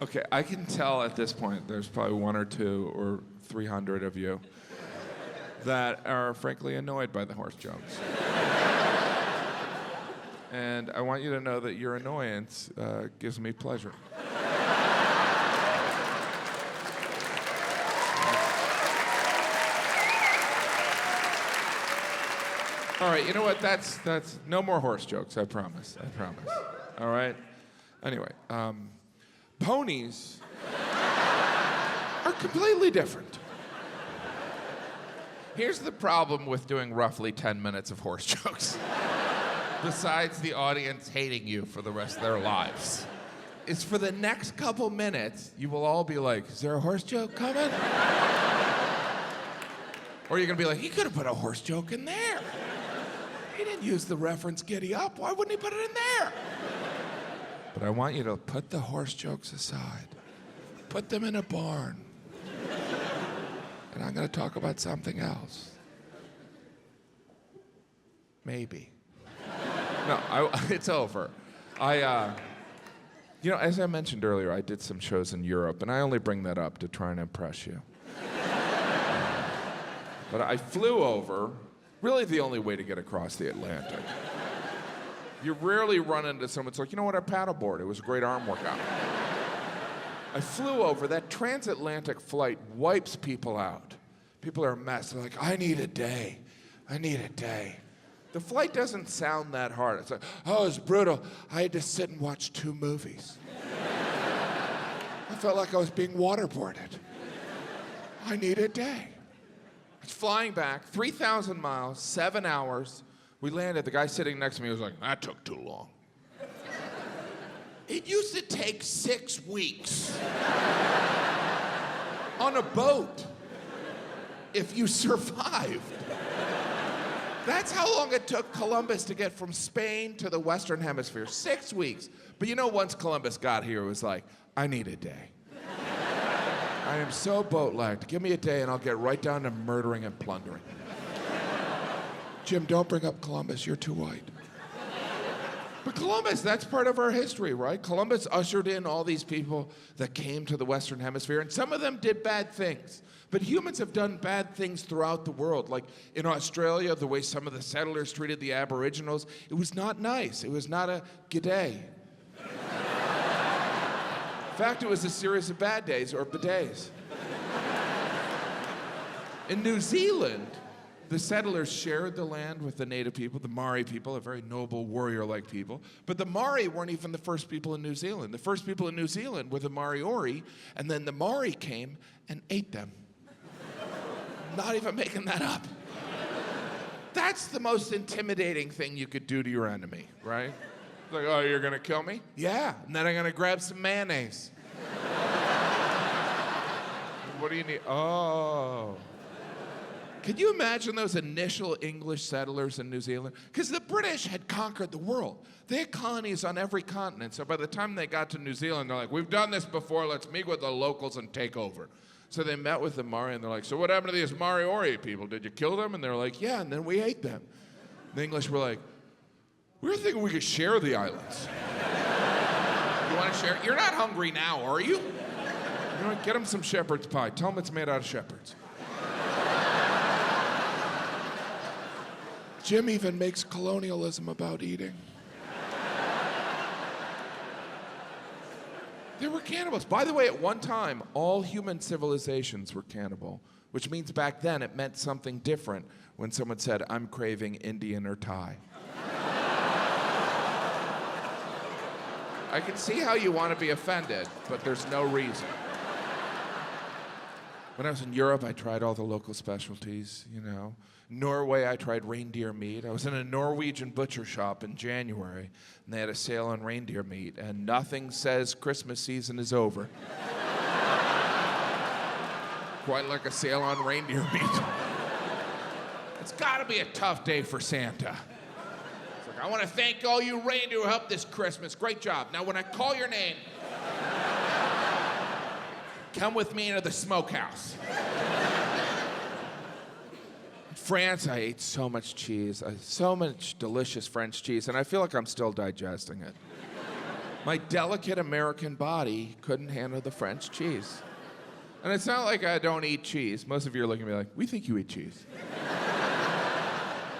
Okay, I can tell at this point there's probably 1 or 2 or 300 of you that are frankly annoyed by the horse jokes. And I want you to know that your annoyance gives me pleasure. All right, you know what? That's no more horse jokes, I promise. All right? Anyway, ponies are completely different. Here's the problem with doing roughly 10 minutes of horse jokes. Besides the audience hating you for the rest of their lives, is for the next couple minutes, you will all be like, is there a horse joke coming? Or you're gonna be like, he could have put a horse joke in there. He didn't use the reference giddy up. Why wouldn't he put it in there? But I want you to put the horse jokes aside. Put them in a barn. And I'm gonna talk about something else. Maybe. No, it's over. You know, as I mentioned earlier, I did some shows in Europe, and I only bring that up to try and impress you. But I flew over, really the only way to get across the Atlantic. You rarely run into someone that's like, you know what, I paddleboard. It was a great arm workout. I flew over. That transatlantic flight wipes people out. People are a mess. They're like, I need a day. The flight doesn't sound that hard. It's like, oh, it's brutal. I had to sit and watch 2 movies. I felt like I was being waterboarded. I need a day. I was flying back, 3,000 miles, 7 hours. We landed. The guy sitting next to me was like, that took too long. It used to take 6 weeks on a boat if you survived. That's how long it took Columbus to get from Spain to the Western Hemisphere, 6 weeks. But you know, once Columbus got here, it was like, I need a day. I am so boat-lagged. Give me a day and I'll get right down to murdering and plundering. Jim, don't bring up Columbus, you're too white. But Columbus, that's part of our history, right? Columbus ushered in all these people that came to the Western Hemisphere, and some of them did bad things. But humans have done bad things throughout the world. Like in Australia, the way some of the settlers treated the Aboriginals, it was not nice. It was not a g'day. In fact, it was a series of bad days or bidets. In New Zealand, the settlers shared the land with the native people, the Maori people, a very noble warrior-like people. But the Maori weren't even the first people in New Zealand. The first people in New Zealand were the Maori, and then the Maori came and ate them. Not even making that up. That's the most intimidating thing you could do to your enemy, right? Like, oh, you're gonna kill me? Yeah, and then I'm gonna grab some mayonnaise. What do you need? Oh. Could you imagine those initial English settlers in New Zealand? Because the British had conquered the world. They had colonies on every continent. So by the time they got to New Zealand, they're like, we've done this before. Let's meet with the locals and take over. So they met with the Maori, and they're like, so what happened to these Maori people? Did you kill them? And they're like, yeah, and then we ate them. The English were like, we were thinking we could share the islands. You want to share? You're not hungry now, are you? You know what? Get them some shepherd's pie. Tell them it's made out of shepherds. Jim even makes colonialism about eating. They were cannibals. By the way, at one time, all human civilizations were cannibal, which means back then it meant something different when someone said, I'm craving Indian or Thai. I can see how you want to be offended, but there's no reason. When I was in Europe, I tried all the local specialties, you know. Norway, I tried reindeer meat. I was in a Norwegian butcher shop in January, and they had a sale on reindeer meat, and nothing says Christmas season is over. Quite like a sale on reindeer meat. It's gotta be a tough day for Santa. It's like, I want to thank all you reindeer who helped this Christmas. Great job. Now, when I call your name, come with me into the smokehouse. In France, I ate so much cheese, so much delicious French cheese, and I feel like I'm still digesting it. My delicate American body couldn't handle the French cheese. And it's not like I don't eat cheese. Most of you are looking at me like, we think you eat cheese.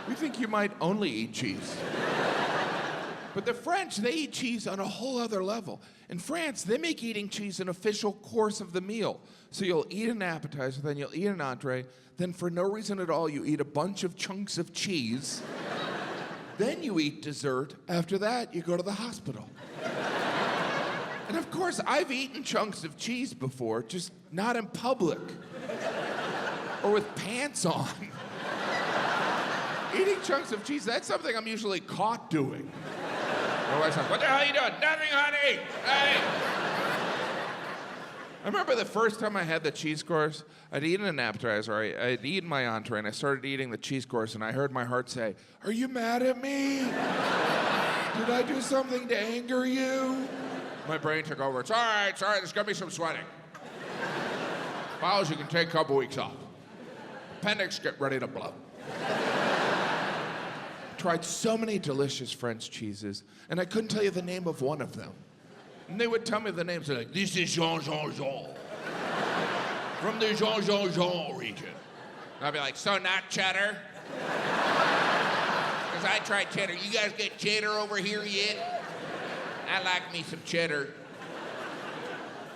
We think you might only eat cheese. But the French, they eat cheese on a whole other level. In France, they make eating cheese an official course of the meal. So you'll eat an appetizer, then you'll eat an entree, then for no reason at all, you eat a bunch of chunks of cheese. Then you eat dessert. After that, you go to the hospital. And of course, I've eaten chunks of cheese before, just not in public. Or with pants on. Eating chunks of cheese, that's something I'm usually caught doing. My wife's like, what the hell are you doing? Nothing, honey. Hey. I remember the first time I had the cheese course, I'd eaten an appetizer, I'd eaten my entree, and I started eating the cheese course, and I heard my heart say, are you mad at me? Did I do something to anger you? My brain took over. It's all right, there's gonna be some sweating. Bowels, you can take a couple weeks off. Appendix, get ready to blow. Tried so many delicious French cheeses, and I couldn't tell you the name of one of them. And they would tell me the names. They're like, this is Jean Jean Jean. From the Jean Jean Jean region. And I'd be like, so not cheddar? Because I tried cheddar. You guys get cheddar over here yet? I like me some cheddar.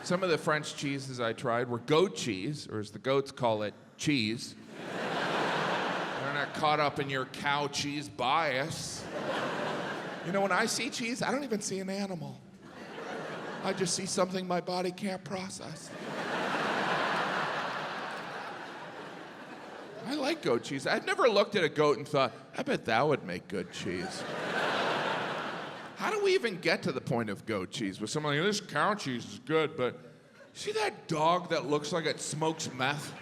Some of the French cheeses I tried were goat cheese, or as the goats call it, cheese. They're not caught up in your cow cheese bias. You know, when I see cheese, I don't even see an animal. I just see something my body can't process. I like goat cheese. I've never looked at a goat and thought, I bet that would make good cheese. How do we even get to the point of goat cheese? Where someone like, this cow cheese is good, but see that dog that looks like it smokes meth?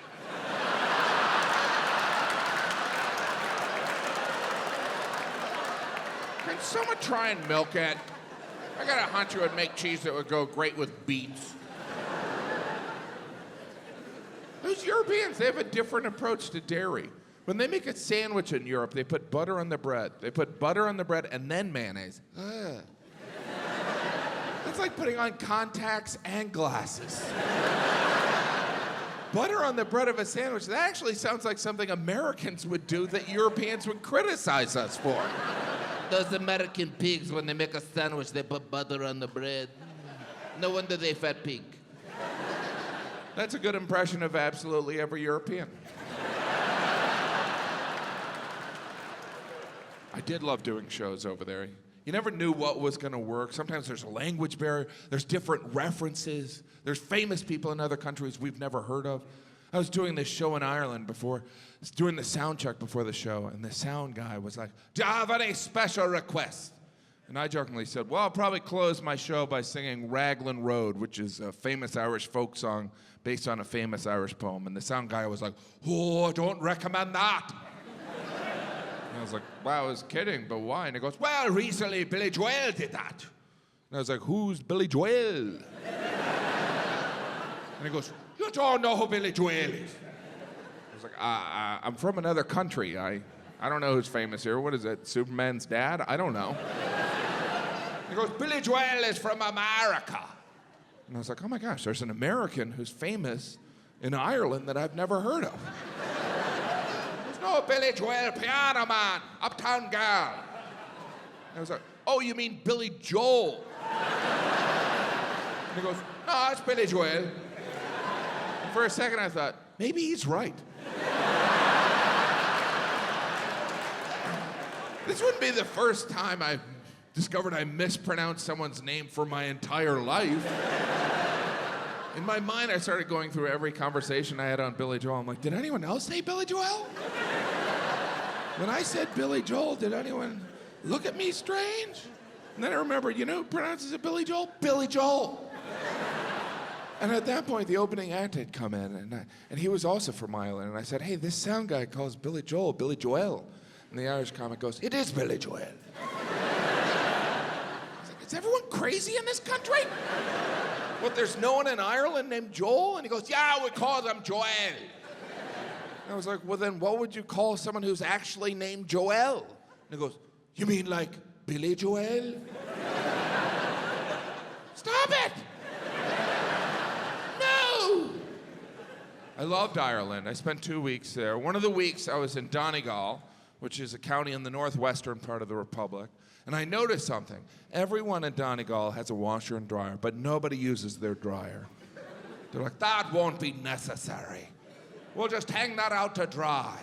Can someone try and milk it? I got a hunch it would make cheese that would go great with beets. Those Europeans, they have a different approach to dairy. When they make a sandwich in Europe, they put butter on the bread. They put butter on the bread and then mayonnaise. Ugh. That's like putting on contacts and glasses. Butter on the bread of a sandwich, that actually sounds like something Americans would do that Europeans would criticize us for. Those American pigs, when they make a sandwich, they put butter on the bread. No wonder they fat pig. That's a good impression of absolutely every European. I did love doing shows over there. You never knew what was going to work. Sometimes there's a language barrier. There's different references. There's famous people in other countries we've never heard of. I was doing this show in Ireland before, doing the sound check before the show, and the sound guy was like, "Do you have any special requests?" And I jokingly said, "Well, I'll probably close my show by singing Raglan Road," which is a famous Irish folk song based on a famous Irish poem. And the sound guy was like, "Oh, I don't recommend that." And I was like, "Wow, I was kidding, but why?" And he goes, "Well, recently Billy Joel did that." And I was like, "Who's Billy Joel?" And he goes, "You don't know who Billy Joel is." I was like, I'm from another country. I don't know who's famous here. What is it, Superman's dad? I don't know. He goes, "Billy Joel is from America." And I was like, oh my gosh, there's an American who's famous in Ireland that I've never heard of. There's no Billy Joel, piano man, uptown girl. And I was like, "Oh, you mean Billy Joel?" And he goes, "No, it's Billy Joel." And for a second I thought, maybe he's right. This wouldn't be the first time I've discovered I mispronounced someone's name for my entire life. In my mind, I started going through every conversation I had on Billy Joel. I'm like, did anyone else say Billy Joel? When I said Billy Joel, did anyone look at me strange? And then I remembered, you know who pronounces it Billy Joel? Billy Joel. And at that point, the opening act had come in, and he was also from Ireland. And I said, "Hey, this sound guy calls Billy Joel Billy Joel." And the Irish comic goes, "It is Billy Joel." I was like, is everyone crazy in this country? What, there's no one in Ireland named Joel? And he goes, "Yeah, we call them Joel." And I was like, well, then what would you call someone who's actually named Joel? And he goes, "You mean like Billy Joel?" Stop it! No! I loved Ireland. I spent 2 weeks there. One of the weeks I was in Donegal, which is a county in the northwestern part of the Republic. And I noticed something. Everyone in Donegal has a washer and dryer, but nobody uses their dryer. They're like, "That won't be necessary. We'll just hang that out to dry."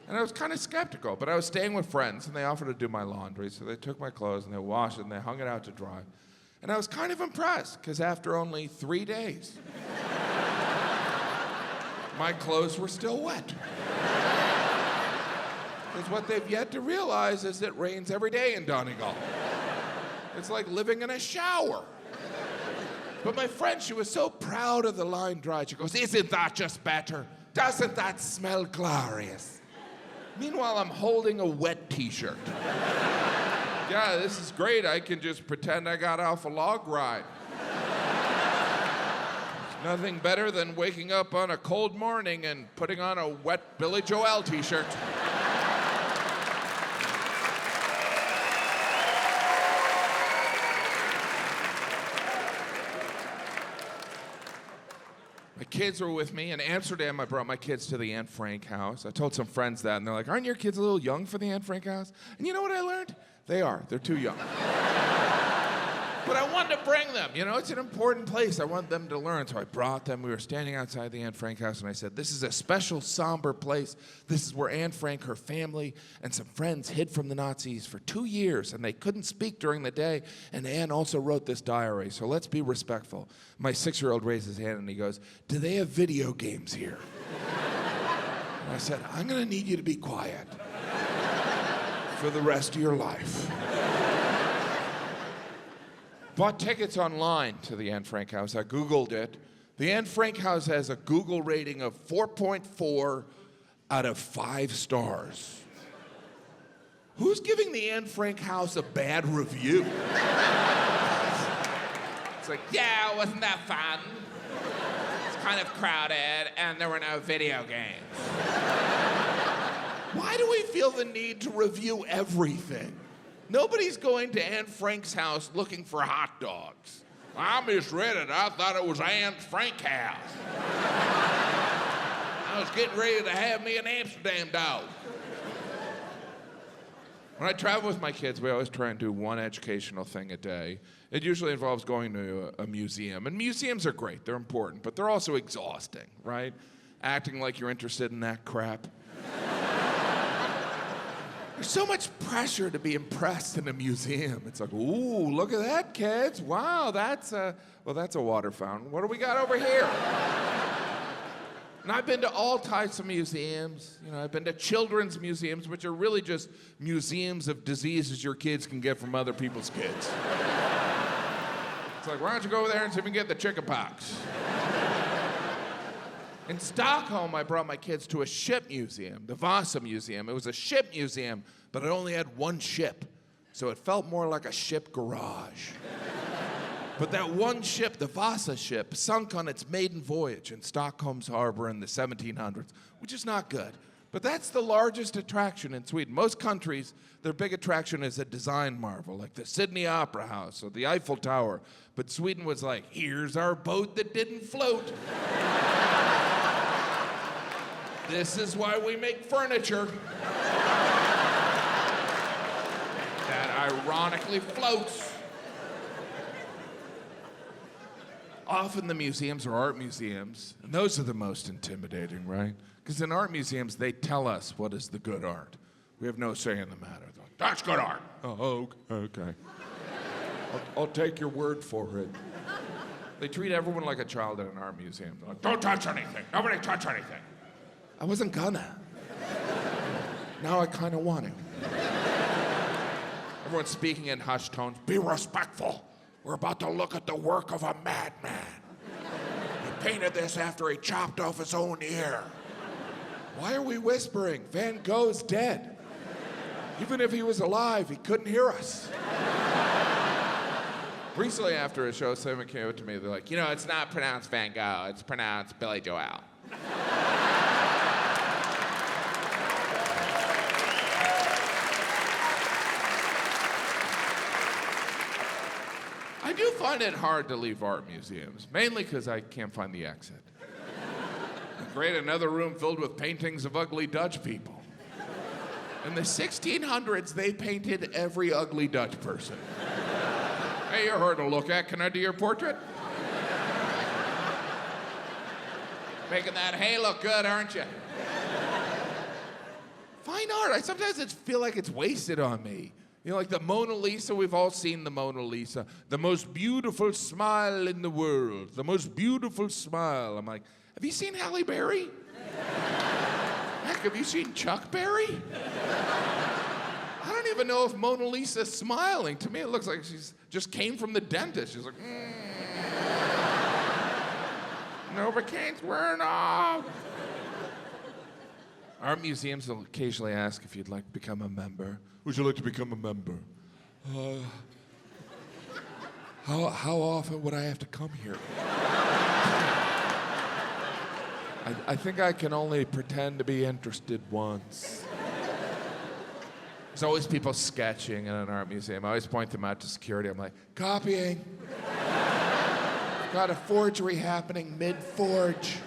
And I was kind of skeptical, but I was staying with friends, and they offered to do my laundry. So they took my clothes, and they washed it, and they hung it out to dry. And I was kind of impressed, because after only 3 days, my clothes were still wet. Because what they've yet to realize is it rains every day in Donegal. It's like living in a shower. But my friend, she was so proud of the line dry. She goes, "Isn't that just better? Doesn't that smell glorious?" Meanwhile, I'm holding a wet t-shirt. Yeah, this is great. I can just pretend I got off a log ride. Nothing better than waking up on a cold morning and putting on a wet Billy Joel t-shirt. My kids were with me. In Amsterdam, I brought my kids to the Anne Frank house. I told some friends that, and they're like, "Aren't your kids a little young for the Anne Frank house?" And you know what I learned? They are. They're too young. But I wanted to bring them. You know, it's an important place. I want them to learn. So I brought them. We were standing outside the Anne Frank house, and I said, "This is a special, somber place. This is where Anne Frank, her family, and some friends hid from the Nazis for 2 years, and they couldn't speak during the day. And Anne also wrote this diary, so let's be respectful." My 6-year-old raised his hand, and he goes, "Do they have video games here?" And I said, "I'm going to need you to be quiet for the rest of your life." Bought tickets online to the Anne Frank house. I Googled it. The Anne Frank house has a Google rating of 4.4 out of 5 stars. Who's giving the Anne Frank house a bad review? It's like, "Yeah, wasn't that fun? It's kind of crowded, and there were no video games." Why do we feel the need to review everything? Nobody's going to Aunt Frank's house looking for hot dogs. I misread it. I thought it was Aunt Frank's house. I was getting ready to have me an Amsterdam dog. When I travel with my kids, we always try and do one educational thing a day. It usually involves going to a museum. And museums are great. They're important. But they're also exhausting, right? Acting like you're interested in that crap. There's so much pressure to be impressed in a museum. It's like, ooh, look at that, kids. Wow, that's a water fountain. What do we got over here? And I've been to all types of museums. You know, I've been to children's museums, which are really just museums of diseases your kids can get from other people's kids. It's like, why don't you go over there and see if we can get the chickenpox? In Stockholm, I brought my kids to a ship museum, the Vasa Museum. It was a ship museum, but it only had one ship, so it felt more like a ship garage. But that one ship, the Vasa ship, sunk on its maiden voyage in Stockholm's harbor in the 1700s, which is not good. But that's the largest attraction in Sweden. Most countries, their big attraction is a design marvel, like the Sydney Opera House or the Eiffel Tower. But Sweden was like, here's our boat that didn't float. This is why we make furniture that ironically floats. Often the museums are art museums, and those are the most intimidating, right? Because in art museums, they tell us what is the good art. We have no say in the matter. They're like, that's good art. Oh, okay. I'll take your word for it. They treat everyone like a child at an art museum. They're like, don't touch anything. Nobody touch anything. I wasn't gonna. Now I kind of want to. Everyone's speaking in hushed tones. Be respectful. We're about to look at the work of a madman. He painted this after he chopped off his own ear. Why are we whispering? Van Gogh's dead. Even if he was alive, he couldn't hear us. Recently after a show, someone came up to me, they're like, you know, it's not pronounced Van Gogh, it's pronounced Billy Joel. I do find it hard to leave art museums, mainly because I can't find the exit. Great, another room filled with paintings of ugly Dutch people. In the 1600s, they painted every ugly Dutch person. Hey, you're hard to look at. Can I do your portrait? Making that hay look good, aren't you? Fine art. I sometimes feel like it's wasted on me. You know, like the Mona Lisa, we've all seen the Mona Lisa. The most beautiful smile in the world. The most beautiful smile. I'm like, have you seen Halle Berry? Heck, have you seen Chuck Berry? I don't even know if Mona Lisa's smiling. To me, it looks like she's just came from the dentist. She's like, Novocaine's wearing off. Art museums will occasionally ask if you'd like to become a member. Would you like to become a member? How often would I have to come here? I think I can only pretend to be interested once. There's always people sketching in an art museum. I always point them out to security. I'm like, copying. Got a forgery happening mid-forge.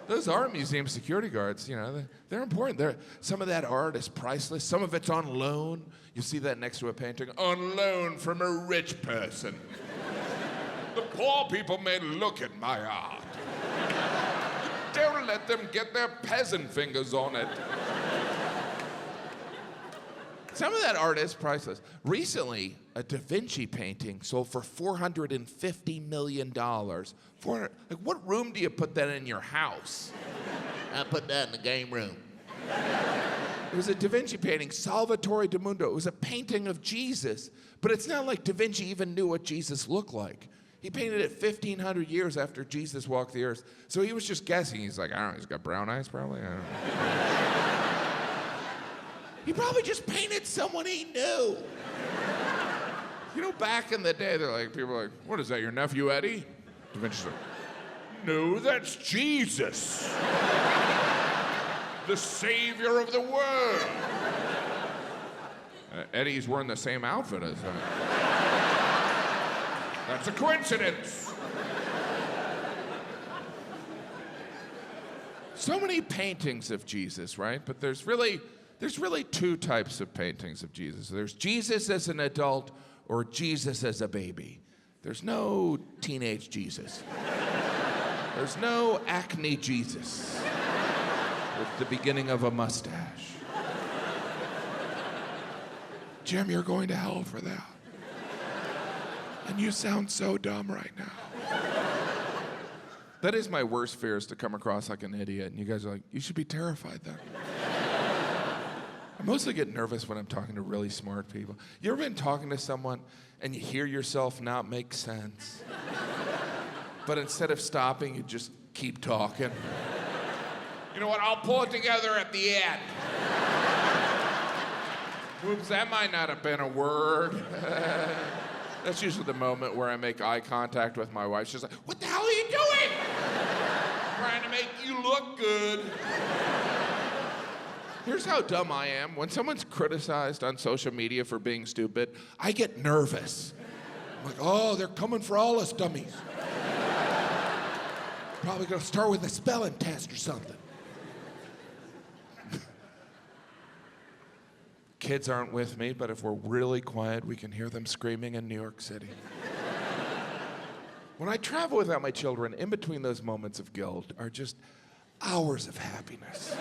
Those art museum security guards, you know, they're important. Some of that art is priceless. Some of it's on loan. You see that next to a painting. On loan from a rich person. The poor people may look at my art. Don't let them get their peasant fingers on it. Some of that art is priceless. Recently, a Da Vinci painting sold for $450 million. Like, what room do you put that in your house? I put that in the game room. It was a Da Vinci painting, Salvatore da Mundo. It was a painting of Jesus, but it's not like Da Vinci even knew what Jesus looked like. He painted it 1,500 years after Jesus walked the earth. So he was just guessing. He's like, I don't know, he's got brown eyes probably? I don't know. He probably just painted someone he knew. You know, back in the day, people are like, what is that, your nephew Eddie? Da Vinci's like, no, that's Jesus. the savior of the world. Eddie's wearing the same outfit as that. That's a coincidence. So many paintings of Jesus, right? But there's really two types of paintings of Jesus. There's Jesus as an adult or Jesus as a baby. There's no teenage Jesus. There's no acne Jesus with the beginning of a mustache. Jim, you're going to hell for that. And you sound so dumb right now. That is my worst fear, is to come across like an idiot. And you guys are like, you should be terrified then. I mostly get nervous when I'm talking to really smart people. You ever been talking to someone and you hear yourself not make sense? But instead of stopping, you just keep talking. You know what, I'll pull it together at the end. Whoops, that might not have been a word. That's usually the moment where I make eye contact with my wife. She's like, what the hell are you doing? Trying to make you look good. Here's how dumb I am. When someone's criticized on social media for being stupid, I get nervous. I'm like, oh, they're coming for all us dummies. Probably gonna start with a spelling test or something. Kids aren't with me, but if we're really quiet, we can hear them screaming in New York City. When I travel without my children, in between those moments of guilt are just hours of happiness.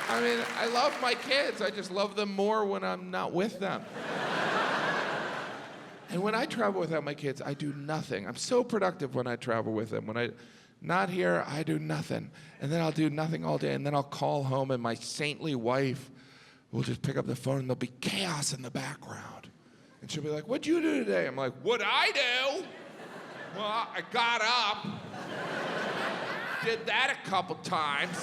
I mean, I love my kids. I just love them more when I'm not with them. And when I travel without my kids, I do nothing. I'm so productive when I travel with them. When I'm not here, I do nothing. And then I'll do nothing all day, and then I'll call home, and my saintly wife will just pick up the phone, and there'll be chaos in the background. And she'll be like, what'd you do today? I'm like, what'd I do? Well, I got up, did that a couple times.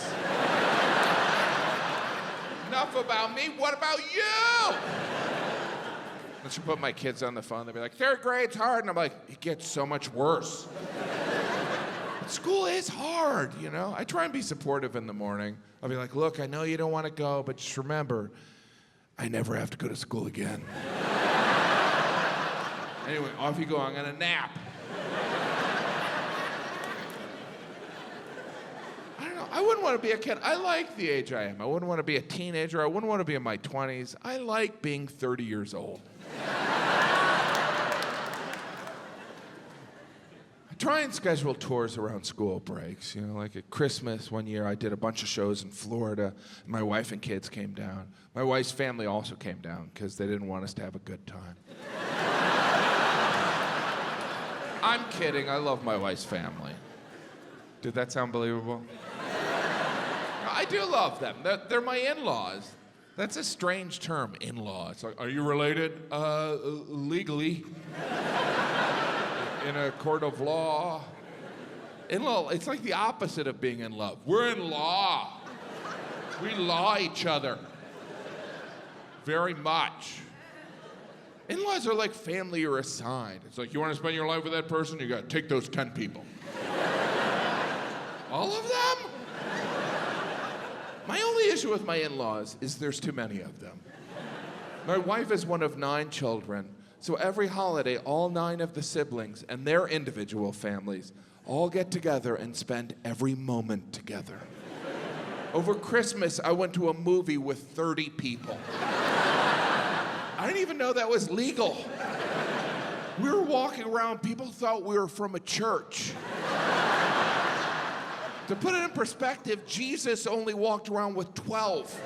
Enough about me, what about you? And she'll put my kids on the phone, they'll be like, third grade's hard, and I'm like, it gets so much worse. But school is hard, you know? I try and be supportive in the morning. I'll be like, look, I know you don't want to go, but just remember, I never have to go to school again. Anyway, off you go, I'm gonna nap. I wouldn't want to be a kid. I like the age I am. I wouldn't want to be a teenager. I wouldn't want to be in my 20s. I like being 30 years old. I try and schedule tours around school breaks. You know, like at Christmas one year, I did a bunch of shows in Florida. My wife and kids came down. My wife's family also came down because they didn't want us to have a good time. I'm kidding. I love my wife's family. Did that sound believable? I do love them. They're my in-laws. That's a strange term, in-law. It's like, are you related? Legally. In a court of law. In-law, it's like the opposite of being in love. We're in law. We law each other. Very much. In-laws are like family you're assigned. It's like, you want to spend your life with that person? You got to take those 10 people. All of them? My only issue with my in-laws is there's too many of them. My wife is one of 9 children, so every holiday, all 9 of the siblings and their individual families all get together and spend every moment together. Over Christmas, I went to a movie with 30 people. I didn't even know that was legal. We were walking around, people thought we were from a church. To put it in perspective, Jesus only walked around with 12.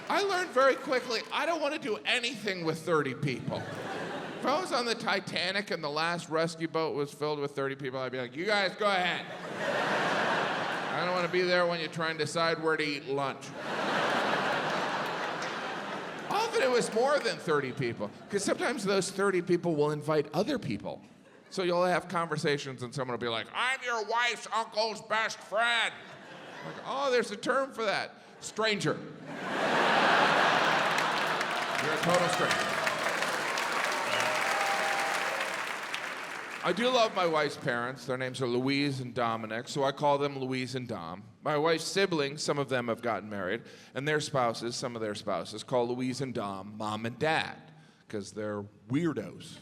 I learned very quickly, I don't want to do anything with 30 people. If I was on the Titanic and the last rescue boat was filled with 30 people, I'd be like, you guys go ahead. I don't want to be there when you try and decide where to eat lunch. Often it was more than 30 people, because sometimes those 30 people will invite other people. So you'll have conversations and someone will be like, I'm your wife's uncle's best friend. Like, oh, there's a term for that. Stranger. You're a total stranger. I do love my wife's parents. Their names are Louise and Dominic, so I call them Louise and Dom. My wife's siblings, some of them have gotten married, and their spouses, some of their spouses, call Louise and Dom Mom and Dad, because they're weirdos.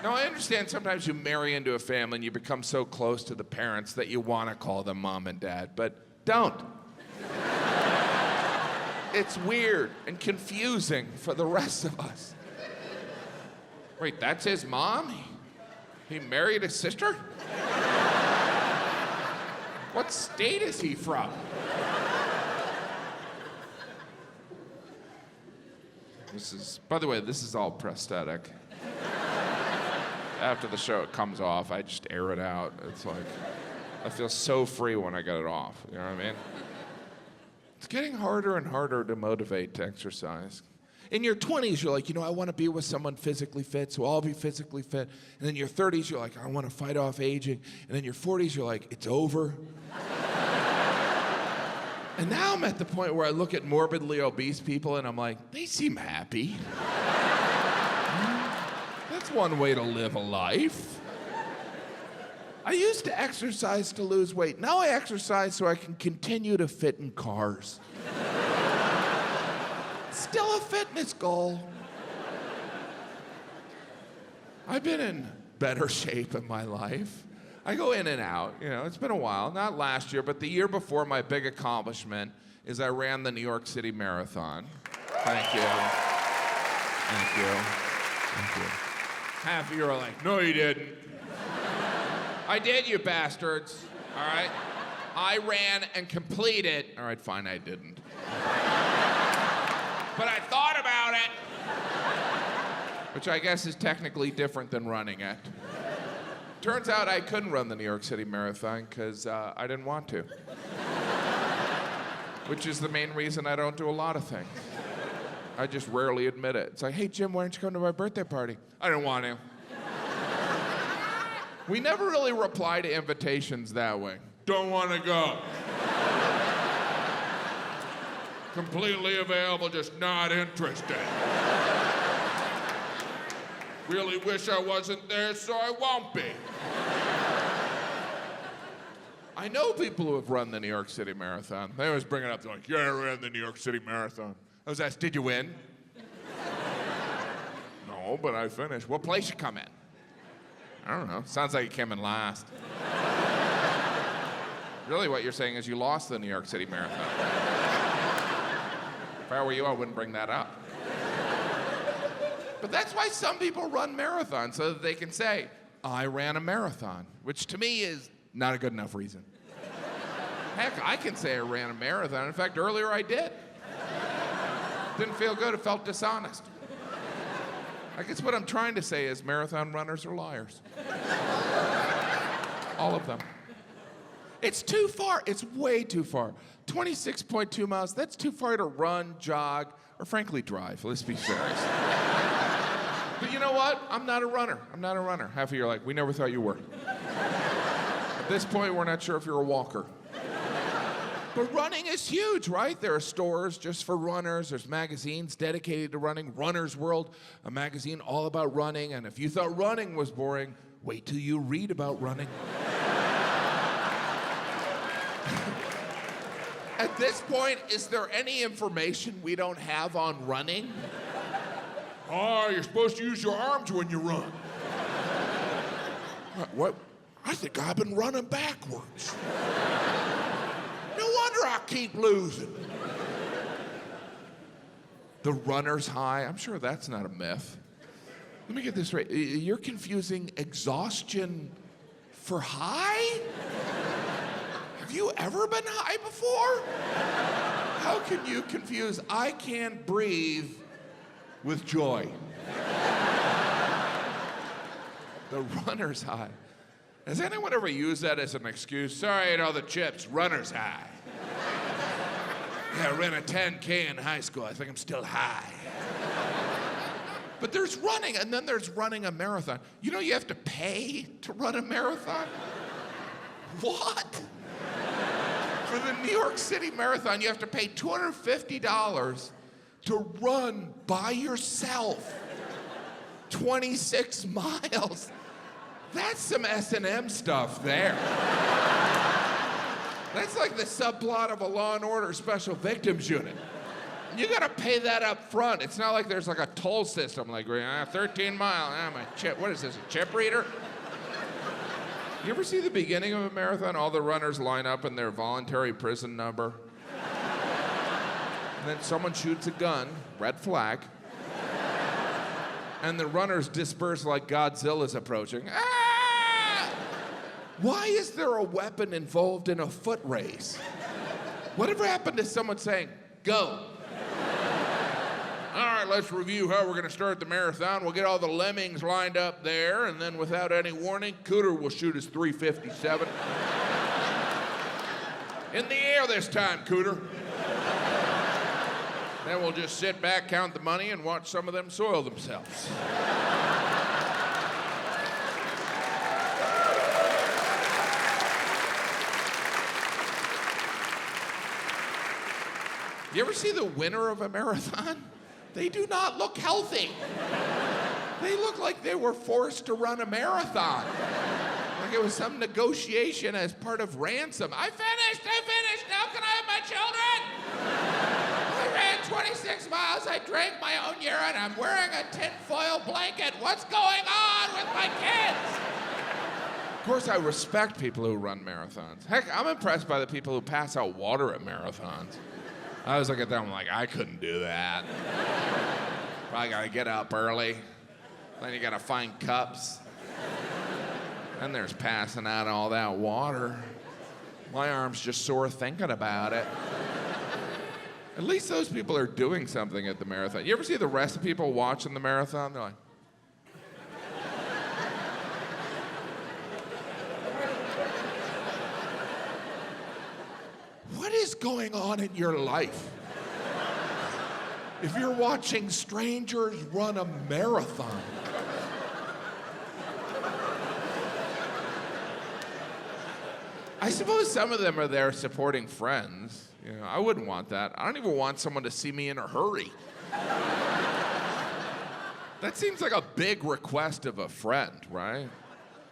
Now, I understand sometimes you marry into a family and you become so close to the parents that you want to call them Mom and Dad, but don't. It's weird and confusing for the rest of us. Wait, that's his mom? He married his sister? What state is he from? By the way, this is all prosthetic. After the show, it comes off. I just air it out. It's like, I feel so free when I get it off. You know what I mean? It's getting harder and harder to motivate to exercise. In your 20s, you're like, I want to be with someone physically fit, so I'll be physically fit. And then your 30s, you're like, I want to fight off aging. And then your 40s, you're like, it's over. And now I'm at the point where I look at morbidly obese people and I'm like, they seem happy. That's one way to live a life. I used to exercise to lose weight. Now I exercise so I can continue to fit in cars. Still a fitness goal. I've been in better shape in my life. I go in and out, it's been a while. Not last year, but the year before, my big accomplishment is I ran the New York City Marathon. Thank you. Thank you. Thank you. Half of you are like, no, you didn't. I did, you bastards. All right? I ran and completed. All right, fine, I didn't. But I thought about it. Which I guess is technically different than running it. Turns out I couldn't run the New York City Marathon because I didn't want to. Which is the main reason I don't do a lot of things. I just rarely admit it. It's like, hey, Jim, why don't you come to my birthday party? I didn't want to. We never really reply to invitations that way. Don't want to go. Completely available, just not interested. Really wish I wasn't there, so I won't be. I know people who have run the New York City Marathon. They always bring it up. They're like, yeah, I ran the New York City Marathon. I was asked, did you win? No, but I finished. What place you come in? I don't know. Sounds like you came in last. Really, what you're saying is you lost the New York City Marathon. If I were you, I wouldn't bring that up. But that's why some people run marathons, so that they can say, I ran a marathon, which to me is not a good enough reason. Heck, I can say I ran a marathon. In fact, earlier I did. Didn't feel good, it felt dishonest. I guess what I'm trying to say is marathon runners are liars. All of them. It's too far, it's way too far. 26.2 miles, that's too far to run, jog, or frankly drive, let's be serious. But you know what? I'm not a runner. Half of you are like, we never thought you were. At this point, we're not sure if you're a walker. But running is huge, right? There are stores just for runners. There's magazines dedicated to running. Runner's World, a magazine all about running. And if you thought running was boring, wait till you read about running. At this point, is there any information we don't have on running? Oh, you're supposed to use your arms when you run. What? I think I've been running backwards. No wonder I keep losing. The runner's high, I'm sure that's not a myth. Let me get this right. You're confusing exhaustion for high? Have you ever been high before? How can you confuse I can't breathe with joy? The runner's high. Has anyone ever used that as an excuse? Sorry, I ate all the chips, runner's high. Yeah, I ran a 10K in high school. I think I'm still high. But there's running, and then there's running a marathon. You know you have to pay to run a marathon? What? For the New York City Marathon, you have to pay $250 to run by yourself. 26 miles. That's some S&M stuff there. That's like the subplot of a Law and Order Special Victims Unit. You gotta pay that up front. It's not like there's like a toll system, like 13 miles, my chip, what is this, a chip reader? You ever see the beginning of a marathon? All the runners line up in their voluntary prison number. And then someone shoots a gun, red flag, and the runners disperse like Godzilla's approaching. Ah! Why is there a weapon involved in a foot race? Whatever happened to someone saying, go? All right, let's review how we're gonna start the marathon. We'll get all the lemmings lined up there, and then without any warning, Cooter will shoot his .357. In the air this time, Cooter. Then we'll just sit back, count the money, and watch some of them soil themselves. You ever see the winner of a marathon? They do not look healthy. They look like they were forced to run a marathon. Like it was some negotiation as part of ransom. I finished, now can I have my children? I ran 26 miles, I drank my own urine, I'm wearing a tinfoil blanket. What's going on with my kids? Of course, I respect people who run marathons. Heck, I'm impressed by the people who pass out water at marathons. I was looking at them like, I couldn't do that. Probably gotta get up early. Then you gotta find cups. Then there's passing out all that water. My arm's just sore thinking about it. At least those people are doing something at the marathon. You ever see the rest of people watching the marathon? They're like, what is going on in your life? If you're watching strangers run a marathon. I suppose some of them are there supporting friends. You know, I wouldn't want that. I don't even want someone to see me in a hurry. That seems like a big request of a friend, right?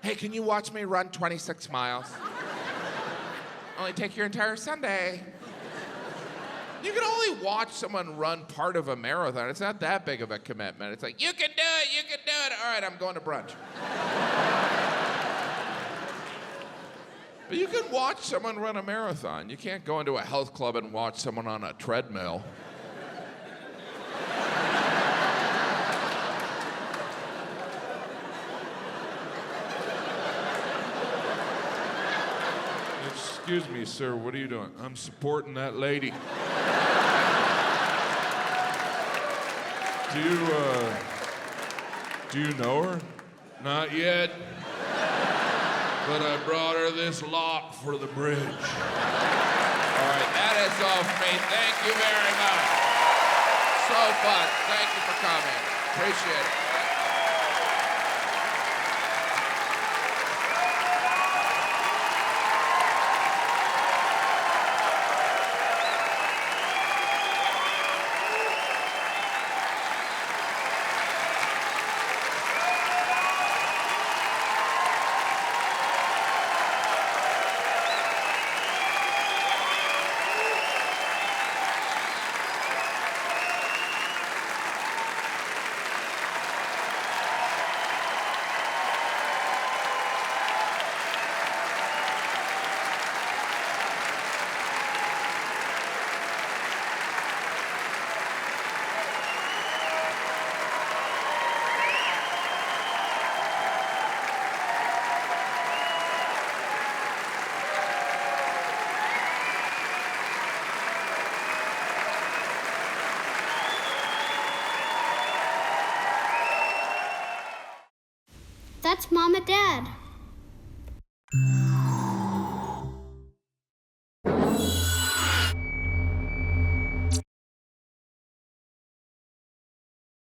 Hey, can you watch me run 26 miles? Only take your entire Sunday. You can only watch someone run part of a marathon. It's not that big of a commitment. It's like, you can do it. All right, I'm going to brunch. But you can watch someone run a marathon. You can't go into a health club and watch someone on a treadmill. Excuse me, sir, what are you doing? I'm supporting that lady. Do you know her? Not yet. But I brought her this lock for the bridge. All right, that is all for me. Thank you very much. So fun. Thank you for coming. Appreciate it. That's Mom and Dad.